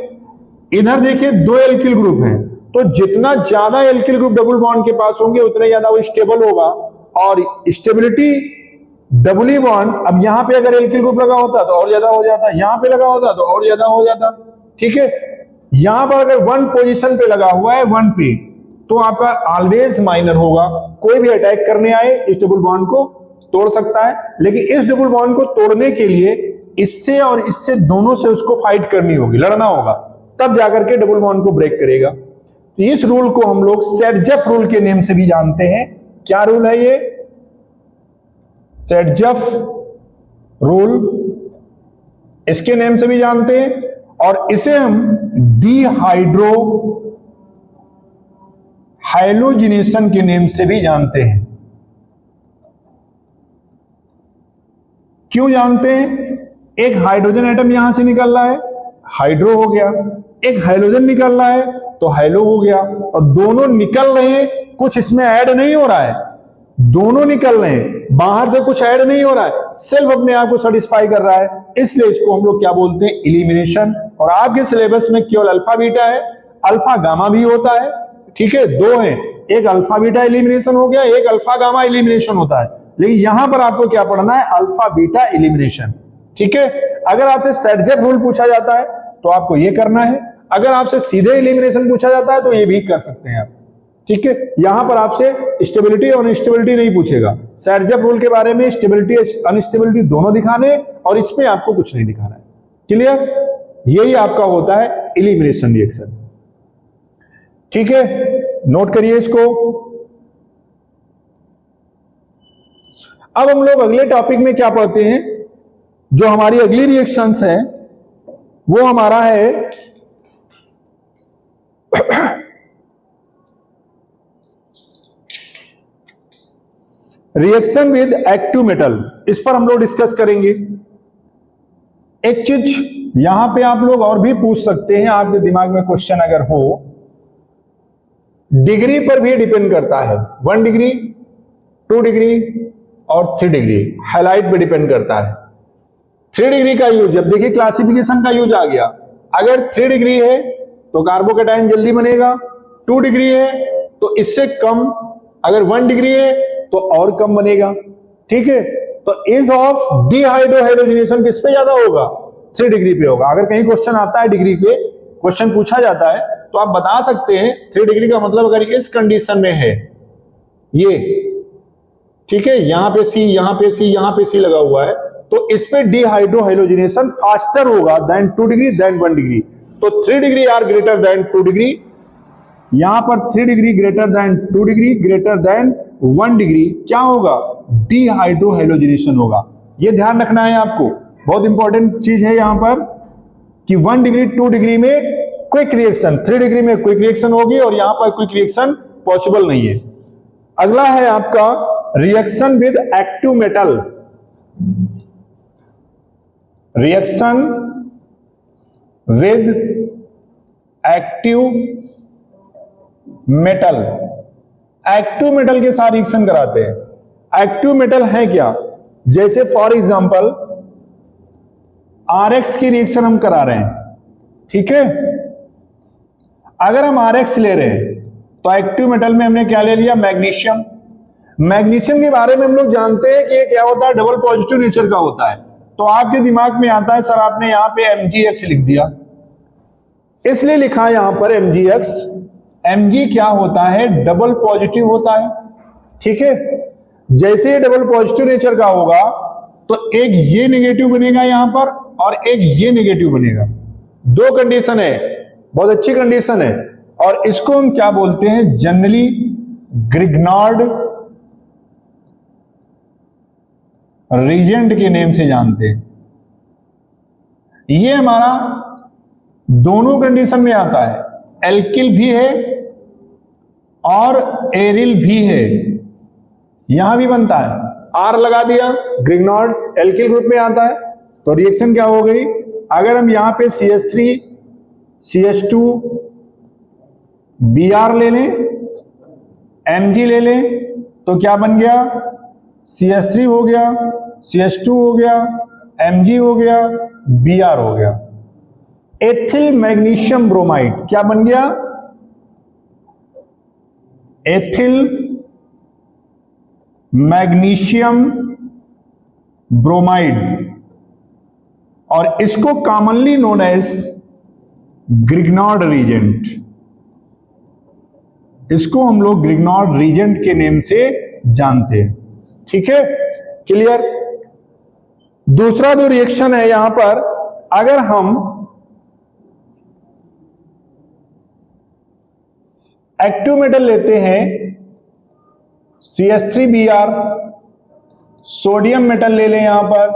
इधर देखिए दो एल्किल ग्रुप हैं, तो जितना ज्यादा एल्किल ग्रुप डबल बॉन्ड के पास होंगे उतना ज्यादा वो स्टेबल होगा, और स्टेबिलिटी डबली बॉन्ड, अब यहां पे अगर एल्किल ग्रुप लगा होता तो और ज्यादा हो जाता, यहां पे लगा होता तो और ज्यादा हो जाता। ठीक है, यहां पर अगर 1 पोजीशन पे लगा हुआ है, 1 पे, तो आपका ऑलवेज माइनर होगा। कोई भी अटैक करने आए इस डबल बॉन्ड को तोड़ सकता है, लेकिन इस डबल बॉन्ड को तोड़ने के लिए इससे और इससे दोनों से उसको फाइट करनी होगी, लड़ना होगा, तब जाकर के डबल बॉन्ड को ब्रेक करेगा। तो इस रूल को हम लोग सेडजफ रूल के नेम से भी जानते हैं। क्या रूल है ये, सेडजफ रूल, इसके नेम से भी जानते हैं, और इसे हम डिहाइड्रो हाइलोजिनेशन के नेम से भी जानते हैं। क्यों जानते हैं, एक हाइड्रोजन एटम यहां से निकल रहा है, हाइड्रो हो गया, एक हाइड्रोजन निकल रहा है तो हाइलो हो गया, और दोनों निकल रहे हैं, कुछ इसमें ऐड नहीं हो रहा है, दोनों निकल रहे हैं, बाहर से कुछ ऐड नहीं हो रहा है, सिर्फ अपने आप को सेटिस्फाई कर रहा है, इसलिए इसको हम लोग क्या बोलते हैं, एलिमिनेशन। और आपके सिलेबस में केवल अल्फा बीटा है, अल्फा गामा भी होता है। ठीक है, दो है, एक अल्फा बीटा एलिमिनेशन हो गया, एक अल्फा गामा एलिमिनेशन होता है, लेकिन यहां पर आपको क्या पढ़ना है, अल्फा बीटा एलिमिनेशन। ठीक है, अगर आपसे सेडजफ रूल पूछा जाता है तो आपको ये करना है, अगर आपसे सीधे एलिमिनेशन पूछा जाता है तो ये भी कर सकते हैं आप। ठीक है, यहां पर आपसे स्टेबिलिटी और अनस्टेबिलिटी नहीं पूछेगा, सेडजफ रूल के बारे में स्टेबिलिटी अनस्टेबिलिटी दोनों दिखाने, और इसमें आपको कुछ नहीं दिखाना है। क्लियर, यही आपका होता है एलिमिनेशन रिएक्शन। ठीक है, नोट करिए इसको। अब हम लोग अगले टॉपिक में क्या पढ़ते हैं, जो हमारी अगली रिएक्शंस है वो हमारा है रिएक्शन विद एक्टिव मेटल। इस पर हम लोग डिस्कस करेंगे। एक चीज यहां पे आप लोग और भी पूछ सकते हैं, आपके दिमाग में क्वेश्चन अगर हो, डिग्री पर भी डिपेंड करता है, 1 डिग्री, 2 डिग्री और 3 डिग्री, हाईलाइट पे डिपेंड करता है। 3 डिग्री का यूज, अब देखिए क्लासिफिकेशन का यूज आ गया। अगर 3 डिग्री है तो कार्बोकैटायन जल्दी बनेगा, 2 डिग्री है तो इससे कम, अगर 1 डिग्री है तो और कम बनेगा। ठीक है, तो इज ऑफ डिहाइड्रोहाइड्रोजनेशन किस पे ज्यादा होगा, 3 डिग्री पे होगा। अगर कहीं क्वेश्चन आता है डिग्री पे, क्वेश्चन पूछा जाता है तो आप बता सकते हैं 3 डिग्री का मतलब अगर इस कंडीशन में है ये, ठीक है, यहां पे सी, यहां पे सी, यहां पे सी लगा हुआ है, तो इस पे डिहाइड्रोहाइड्रोजनेशन फास्टर होगा देन 2 डिग्री देन 1 डिग्री। तो 3 degree are greater than 2 degree, यहां पर 3 degree greater than 2 degree greater than 1 degree क्या होगा, डीहाइड्रोहैलोजिनेशन होगा। यह ध्यान रखना है आपको, बहुत इंपॉर्टेंट चीज है यहां पर कि 1 डिग्री 2 डिग्री में क्विक रिएक्शन, 3 डिग्री में क्विक रिएक्शन होगी और यहां पर क्विक रिएक्शन पॉसिबल नहीं है। अगला है आपका reaction with active metal, reaction with active metal, active metal के साथ रिएक्शन कराते हैं। एक्टिव मेटल है क्या, जैसे फॉर एग्जांपल RX की रिएक्शन हम करा रहे हैं, ठीक है। अगर हम RX ले रहे हैं तो एक्टिव मेटल में हमने क्या ले लिया, मैग्नीशियम। मैग्नीशियम के बारे में हम लोग जानते हैं कि ये क्या होता है, डबल पॉजिटिव नेचर का होता है। तो आपके दिमाग में आता है सर आपने यहां पे MgX लिख दिया, इसलिए लिखा यहां पर MgX। Mg क्या होता है, डबल पॉजिटिव होता है, ठीक है। जैसे ये डबल पॉजिटिव नेचर का होगा तो एक ये नेगेटिव बनेगा यहां पर और एक ये नेगेटिव बनेगा। दो कंडीशन है, बहुत अच्छी कंडीशन है, और इसको हम क्या बोलते हैं, जनरली ग्रिग्नार्ड रीजेंट के नेम से जानते हैं। ये हमारा दोनों कंडीशन में आता है, एल्किल भी है और एरिल भी है, यहां भी बनता है। आर लगा दिया, ग्रिग्नार्ड एल्किल ग्रुप में आता है, तो रिएक्शन क्या हो गई, अगर हम यहां पे CH3 CH2 Br ले लें, Mg ले लें, तो क्या बन गया, CH3 हो गया, CH2 हो गया, Mg हो गया, Br हो गया। एथिल मैग्नीशियम ब्रोमाइड क्या बन गया, एथिल मैग्नीशियम ब्रोमाइड, और इसको commonly known as Grignard reagent, इसको हम लोग ग्रिग्नार्ड रीजेंट के नेम से जानते हैं, ठीक है, क्लियर। दूसरा जो रिएक्शन है यहां पर, अगर हम एक्टिव मेटल लेते हैं CH3Br, सोडियम मेटल ले लें यहां पर,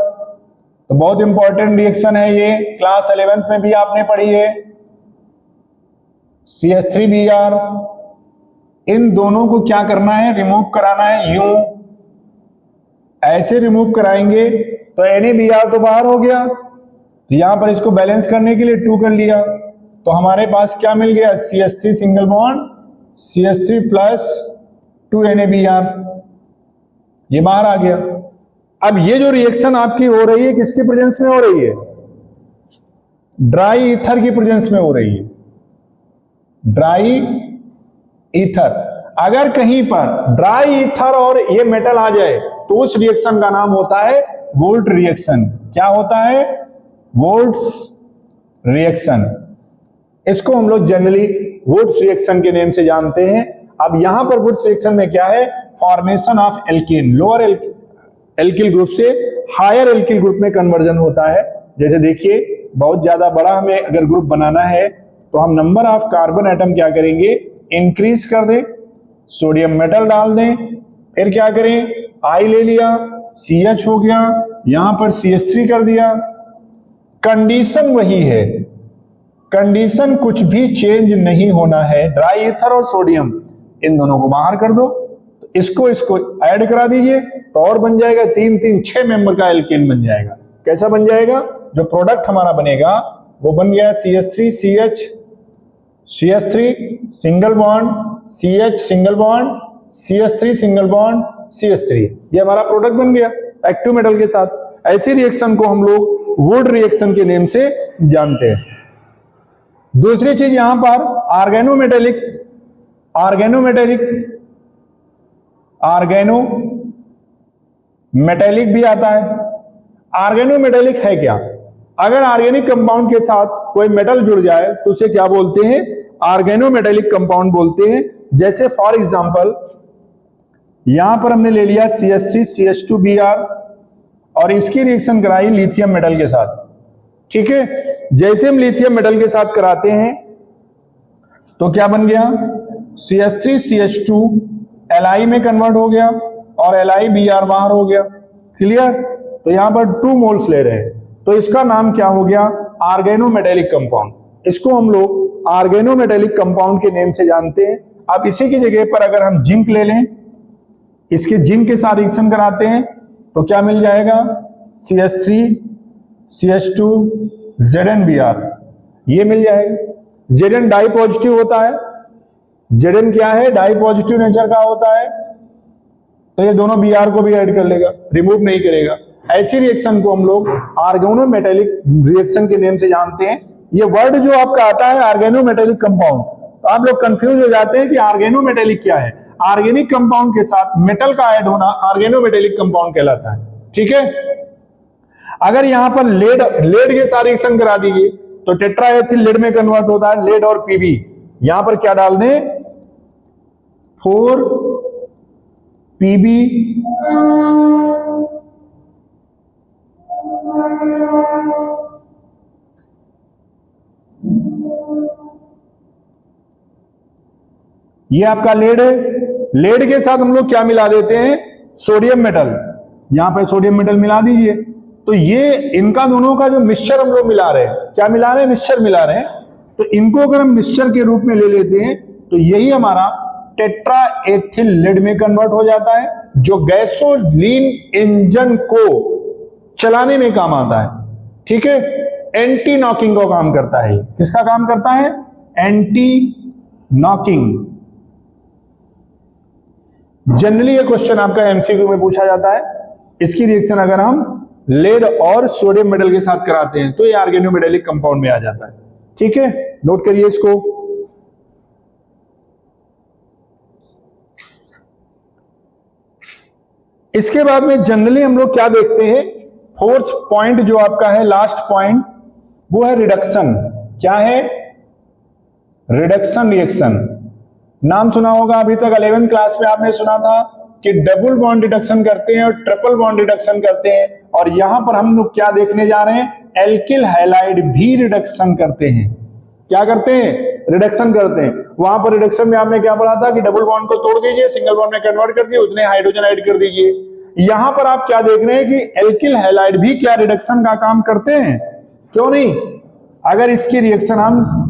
तो बहुत इंपॉर्टेंट रिएक्शन है ये, क्लास 11th में भी आपने पढ़ी है। CH3Br, इन दोनों को क्या करना है, रिमूव कराना है, यूं ऐसे रिमूव कराएंगे तो NaBr तो बाहर हो गया, तो यहां पर इसको बैलेंस करने के लिए 2 कर लिया, तो हमारे पास क्या मिल गया, CH3 single bond CH3 plus 2 NaBr, ये बाहर आ गया। अब ये जो रिएक्शन आपकी हो रही है किसके प्रेजेंस में हो रही है, ड्राई ईथर की प्रेजेंस में हो रही है, ड्राई ईथर। अगर कहीं पर ड्राई ईथर और ये मेटल आ जाए तो उस रिएक्शन का नाम होता है वोल्ट रिएक्शन। क्या होता है, वोल्ट्स रिएक्शन। इसको हम लोग जनरली वुड्स रिएक्शन के नेम से जानते हैं। अब यहां पर वुड्स रिएक्शन में क्या है, formation of alkene, lower alkyl group से हायर एल्किल ग्रुप में कन्वर्जन होता है। जैसे देखिए बहुत ज्यादा बड़ा हमें अगर ग्रुप बनाना है तो हम नंबर ऑफ कार्बन एटम क्या करेंगे, इंक्रीज कर दें, सोडियम मेटल डाल दें, फिर क्या करें, I ले लिया, CH हो गया, यहां पर CH3 कर दिया। कंडीशन वही है, कंडीशन कुछ भी चेंज नहीं होना है। ड्राई ईथर और सोडियम इन दोनों को बाहर कर दो, तो इसको ऐड करा दीजिए, तो और बन जाएगा 3 3 6 मेंबर का एल्केन बन जाएगा। कैसा बन जाएगा, जो प्रोडक्ट हमारा बनेगा वो बन गया CH3 CH, CH3 single bond CH single bond CH3 single bond CH3, ये हमारा प्रोडक्ट बन गया एक्टिव मेटल के साथ। ऐसी रिएक्शन को हम लोग वुड रिएक्शन के नेम से जानते हैं। दूसरी चीज यहां पर ऑर्गेनोमेटेलिक, ऑर्गेनोमेटेलिक भी आता है। ऑर्गेनोमेटेलिक है क्या, अगर ऑर्गेनिक कंपाउंड के साथ कोई मेटल जुड़ जाए तो उसे क्या बोलते हैं, ऑर्गेनोमेटेलिक कंपाउंड बोलते हैं। जैसे फॉर एग्जांपल यहां पर हमने ले लिया CH3 CH2Br और इसकी रिएक्शन कराई लिथियम मेटल के साथ, ठीक है। जैसे हम लिथियम मेटल के साथ कराते हैं तो क्या बन गया, CH3CH2 Li में कन्वर्ट हो गया और LiBr बाहर हो गया। क्लियर? तो यहां पर 2 मोल्स ले रहे हैं, तो इसका नाम क्या हो गया, ऑर्गेनोमेटेलिक कंपाउंड। इसको हम लोग ऑर्गेनोमेटेलिक कंपाउंड के नेम से जानते हैं। अब इसी की जगह पर अगर हम जिंक ले लें, इसके जिंक के साथ रिएक्शन कराते हैं तो क्या मिल जाएगा, CH3CH2 ZnBr, ये मिल जाएगा। Zn डाई पॉजिटिव होता है, Zn क्या है, डाई पॉजिटिव नेचर का होता है, तो ये दोनों Br को भी ऐड कर लेगा, रिमूव नहीं करेगा। ऐसी रिएक्शन को हम लोग ऑर्गेनोमेटेलिक रिएक्शन के नेम से जानते हैं। ये वर्ड जो आपका आता है ऑर्गेनोमेटेलिक कंपाउंड, तो आप लोग कंफ्यूज हो जाते हैं कि ऑर्गेनोमेटेलिक क्या है। ऑर्गेनिक कंपाउंड के साथ मेटल का ऐड होना ऑर्गेनोमेटेलिक कंपाउंड कहलाता है। ठीक है, अगर यहां पर लेड के साथ रिएक्शन करा दीजिए तो टेट्राएथिल लेड में कन्वर्ट होता है, लेड और पीबी। यहां पर क्या डाल दें, 4PB ये आपका लेड है। लेड के साथ हम लोग क्या मिला देते हैं, सोडियम मेटल। यहां पर सोडियम मेटल मिला दीजिए, तो ये इनका दोनों का जो मिक्सचर हम लोग मिला रहे हैं, क्या मिला रहे हैं, मिक्सचर मिला रहे हैं। तो इनको अगर हम मिक्सचर के रूप में ले लेते हैं तो यही हमारा टेट्राएथिल लेड में कन्वर्ट हो जाता है, जो गैसोलीन इंजन को चलाने में काम आता है। ठीक है, एंटी नॉकिंग का काम करता है। किसका काम करता है, एंटी नॉकिंग। जनरली ये क्वेश्चन आपका एमसीक्यू में पूछा जाता है। इसकी रिएक्शन अगर हम लेड और सोडियम मेटल के साथ कराते हैं तो ये ऑर्गेनोमेटेलिक कंपाउंड में आ जाता है। ठीक है, नोट करिए इसको। इसके बाद में जनरली हम लोग क्या देखते हैं, फोर्थ पॉइंट जो आपका है, लास्ट पॉइंट, वो है रिडक्शन। क्या है, रिडक्शन रिएक्शन। नाम सुना होगा अभी तक 11th क्लास में आपने सुना था कि डबल बॉन्ड रिडक्शन करते हैं और ट्रिपल बॉन्ड रिडक्शन करते हैं, और यहां पर हम लोग क्या देखने जा रहे हैं, एल्किल हैलाइड भी रिडक्शन करते हैं। क्या करते हैं, रिडक्शन करते हैं। वहां पर रिडक्शन में आपने क्या पढ़ा था कि डबल बॉन्ड को तोड़ दीजिए, सिंगल बॉन्ड में कन्वर्ट कर दीजिए, उतने हाइड्रोजन ऐड कर दीजिए। यहां पर आप क्या देख रहे हैं कि एल्किल हैलाइड भी क्या रिडक्शन का काम करते हैं, क्यों नहीं। अगर इसकी रिएक्शन हम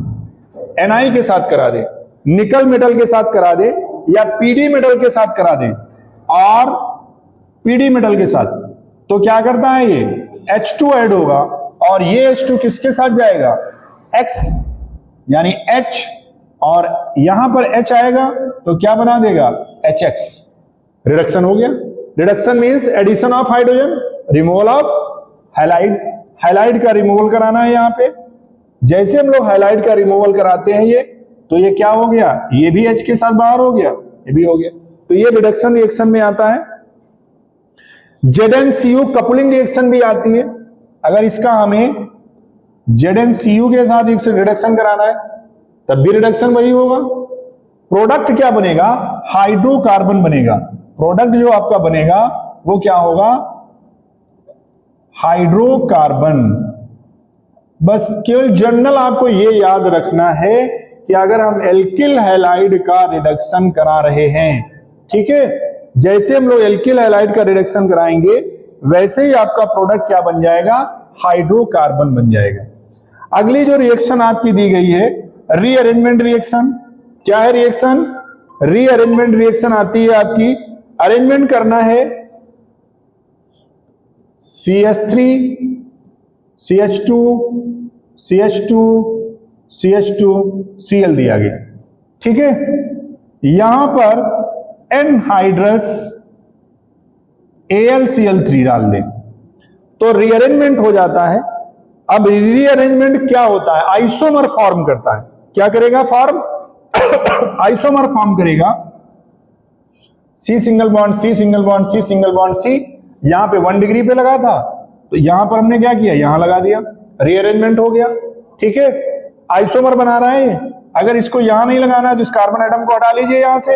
Na के साथ करा दें, निकल मेटल के साथ करा दें, या पीडी मेटल के साथ करा दें और पीडी मेटल के साथ, तो क्या करता है, ये H2 ऐड होगा और ये H2 किसके साथ जाएगा, X, यानी H, और यहां पर H आएगा तो क्या बना देगा, HX। रिडक्शन हो गया। Reduction means addition of hydrogen, removal of halide. Halide का रिमूवल कराना है यहां पे। जैसे हम लोग हैलाइड का रिमूवल कराते हैं ये, तो ये क्या हो गया, ये भी H के साथ बाहर हो गया, ये भी हो गया। तो ये रिडक्शन रिएक्शन में आता है। ZnCu कपलिंग रिएक्शन भी आती है। अगर इसका हमें ZnCu के साथ रिडक्शन कराना है तब भी रिडक्शन वही होगा। प्रोडक्ट क्या बनेगा, हाइड्रोकार्बन बनेगा। प्रोडक्ट जो आपका बनेगा वो क्या होगा, हाइड्रोकार्बन। बस केवल जनरल आपको ये याद रखना है कि अगर हम एल्किल हैलाइड का रिडक्शन करा रहे हैं, ठीक है, जैसे हम लोग एल्किल हैलाइड का रिडक्शन कराएंगे वैसे ही आपका प्रोडक्ट क्या बन जाएगा, हाइड्रोकार्बन बन जाएगा। अगली जो रिएक्शन आपकी दी गई है, रीअरेंजमेंट रिएक्शन। क्या है रिएक्शन, रीअरेंजमेंट रिएक्शन आती है आपकी, अरेंजमेंट करना है CH3 CH2 CH2 CH2 Cl दिया गया, ठीक है। यहां पर एनहाइड्रस AlCl3 डाल दें तो रीअरेंजमेंट हो जाता है। अब रीअरेंजमेंट क्या होता है, आइसोमर फॉर्म करता है। क्या करेगा, फॉर्म आइसोमर फॉर्म करेगा। C single bond C single bond C single bond C, यहां पे 1 डिग्री पे लगा था तो यहां पर हमने क्या किया, यहां लगा दिया, रीअरेंजमेंट हो गया, ठीक है। आइसोमर बना रहा है। अगर इसको यहां नहीं लगाना है तो इस कार्बन एटम को हटा लीजिए यहां से।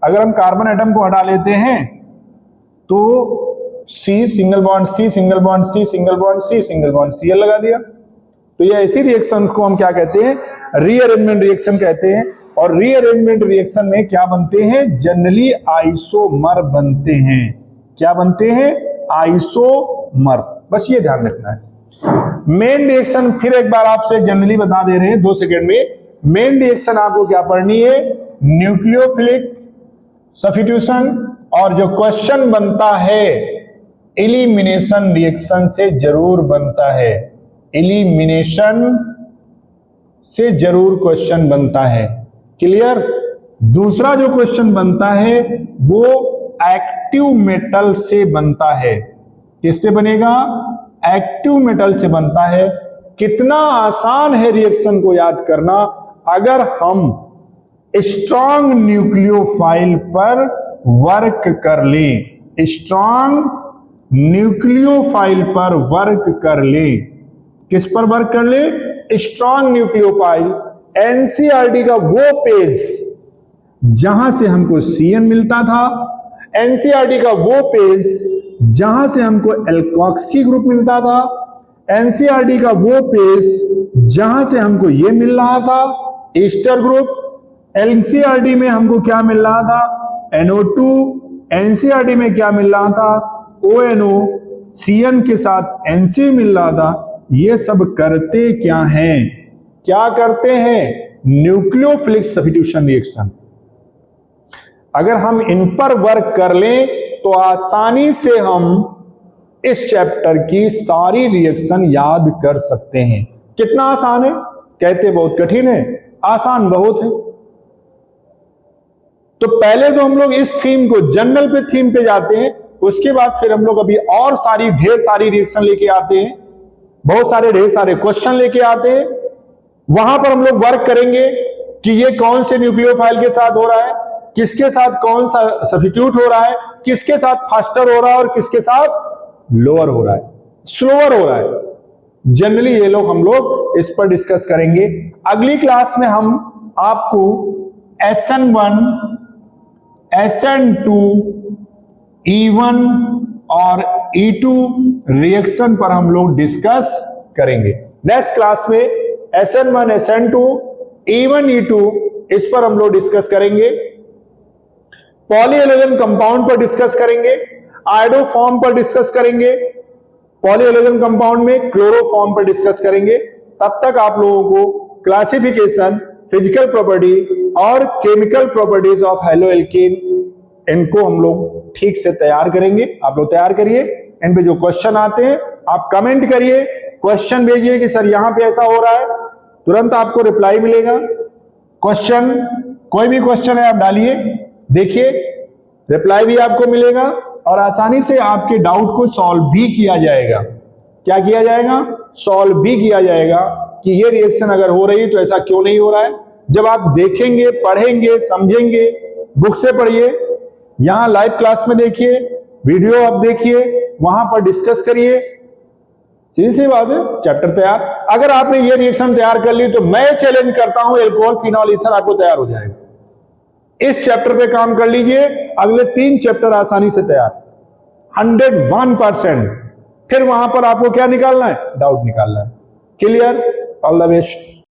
अगर हम कार्बन एटम को हटा लेते हैं तो C single bond C single bond C single bond C single bond Cl लगा दिया, तो ये ऐसी रिएक्शंस को हम क्या कहते हैं, रीअरेंजमेंट रिएक्शन कहते हैं। और रीअरेंजमेंट रिएक्शन में क्या बनते हैं, जनरली आइसोमर बनते हैं। क्या बनते हैं, आइसोमर। बस ये ध्यान रखना है। मेन रिएक्शन फिर एक बार आपसे जनरली बता दे रहे हैं 2 सेकेंड में। मेन रिएक्शन आपको क्या पढ़नी है, न्यूक्लियोफिलिक सब्स्टिट्यूशन, और जो क्वेश्चन बनता है एलिमिनेशन रिएक्शन से जरूर बनता है। एलिमिनेशन से जरूर क्वेश्चन बनता है। क्लियर। दूसरा जो क्वेश्चन बनता है वो एक्टिव मेटल से बनता है। किससे बनेगा, एक्टिव मेटल से बनता है। कितना आसान है रिएक्शन को याद करना, अगर हम स्ट्रॉन्ग न्यूक्लियोफाइल पर वर्क कर लें। स्ट्रॉन्ग न्यूक्लियोफाइल पर वर्क कर लें। किस पर वर्क कर ले, स्ट्रॉन्ग न्यूक्लियोफाइल। एनसीईआरटी का वो पेज जहां से हमको CN मिलता था, एनसीईआरटी का वो पेज जहां से हमको एल्कोक्सी ग्रुप मिलता था, एनसीईआरटी का वो पेज जहां से हमको ये मिल रहा था ईस्टर ग्रुप, एनसीईआरटी में हमको क्या मिल रहा था, NO2, एनसीईआरटी में क्या मिल रहा था, ONO, CN के साथ NC मिल रहा था। ये सब करते क्या हैं, क्या करते हैं, न्यूक्लियोफिलिक सब्स्टिट्यूशन रिएक्शन। अगर हम इन पर वर्क कर लें तो आसानी से हम इस चैप्टर की सारी रिएक्शन याद कर सकते हैं। कितना आसान है, कहते बहुत कठिन है, आसान बहुत है। तो पहले तो हम लोग इस थीम को, जनरल पे थीम पे जाते हैं, उसके बाद फिर हम लोग अभी और सारी ढेर सारी रिएक्शन लेके आते हैं, बहुत सारे ढेर सारे क्वेश्चन लेके आते हैं। वहां पर हम लोग वर्क करेंगे कि ये कौन से न्यूक्लियोफाइल के साथ हो रहा है, किसके साथ कौन सा सब्स्टिट्यूट हो रहा है, किसके साथ फास्टर हो रहा है और किसके साथ लोअर हो रहा है, स्लोअर हो रहा है। जनरली ये लोग हम लोग इस पर डिस्कस करेंगे। अगली क्लास में हम आपको SN1, SN2, E1 और E2 रिएक्शन पर हम लोग डिस्कस करेंगे। नेक्स्ट क्लास में SN1, SN2, E1, E2 इस पर हम लोग डिस्कस करेंगे। पॉलीहेलोजन कंपाउंड पर डिस्कस करेंगे, आयोडोफॉर्म पर डिस्कस करेंगे, पॉलीहेलोजन कंपाउंड में क्लोरोफॉर्म पर डिस्कस करेंगे। तब तक आप लोगों को क्लासिफिकेशन, फिजिकल प्रॉपर्टी और केमिकल प्रॉपर्टीज ऑफ हेलोएल्कीन, इनको हम लोग ठीक से तैयार करेंगे। आप लोग तैयार करिए। इन पे जो क्वेश्चन आते हैं आप कमेंट करिए, क्वेश्चन भेजिए कि सर यहां पे ऐसा हो रहा है, तुरंत आपको रिप्लाई मिलेगा। क्वेश्चन, कोई भी क्वेश्चन है आप डालिए, देखिए रिप्लाई भी आपको मिलेगा और आसानी से आपके डाउट को सॉल्व भी किया जाएगा। क्या किया जाएगा, सॉल्व भी किया जाएगा कि ये रिएक्शन अगर हो रही है तो ऐसा क्यों नहीं हो रहा है। जब आप देखेंगे, पढ़ेंगे, समझेंगे, बुक से पढ़िए, यहां लाइव क्लास में देखिए, वीडियो आप देखिए, वहां पर डिस्कस करिए। सीधी सी बात है, चैप्टर तैयार। अगर आपने ये रिएक्शन तैयार कर ली तो मैं चैलेंज करता हूं अल्कोहल फिनॉल ईथर आपको तैयार हो जाएगा। इस चैप्टर पे काम कर लीजिए, अगले 3 चैप्टर आसानी से तैयार, 101%। फिर वहां पर आपको क्या निकालना है, डाउट निकालना है। Clear, all the best.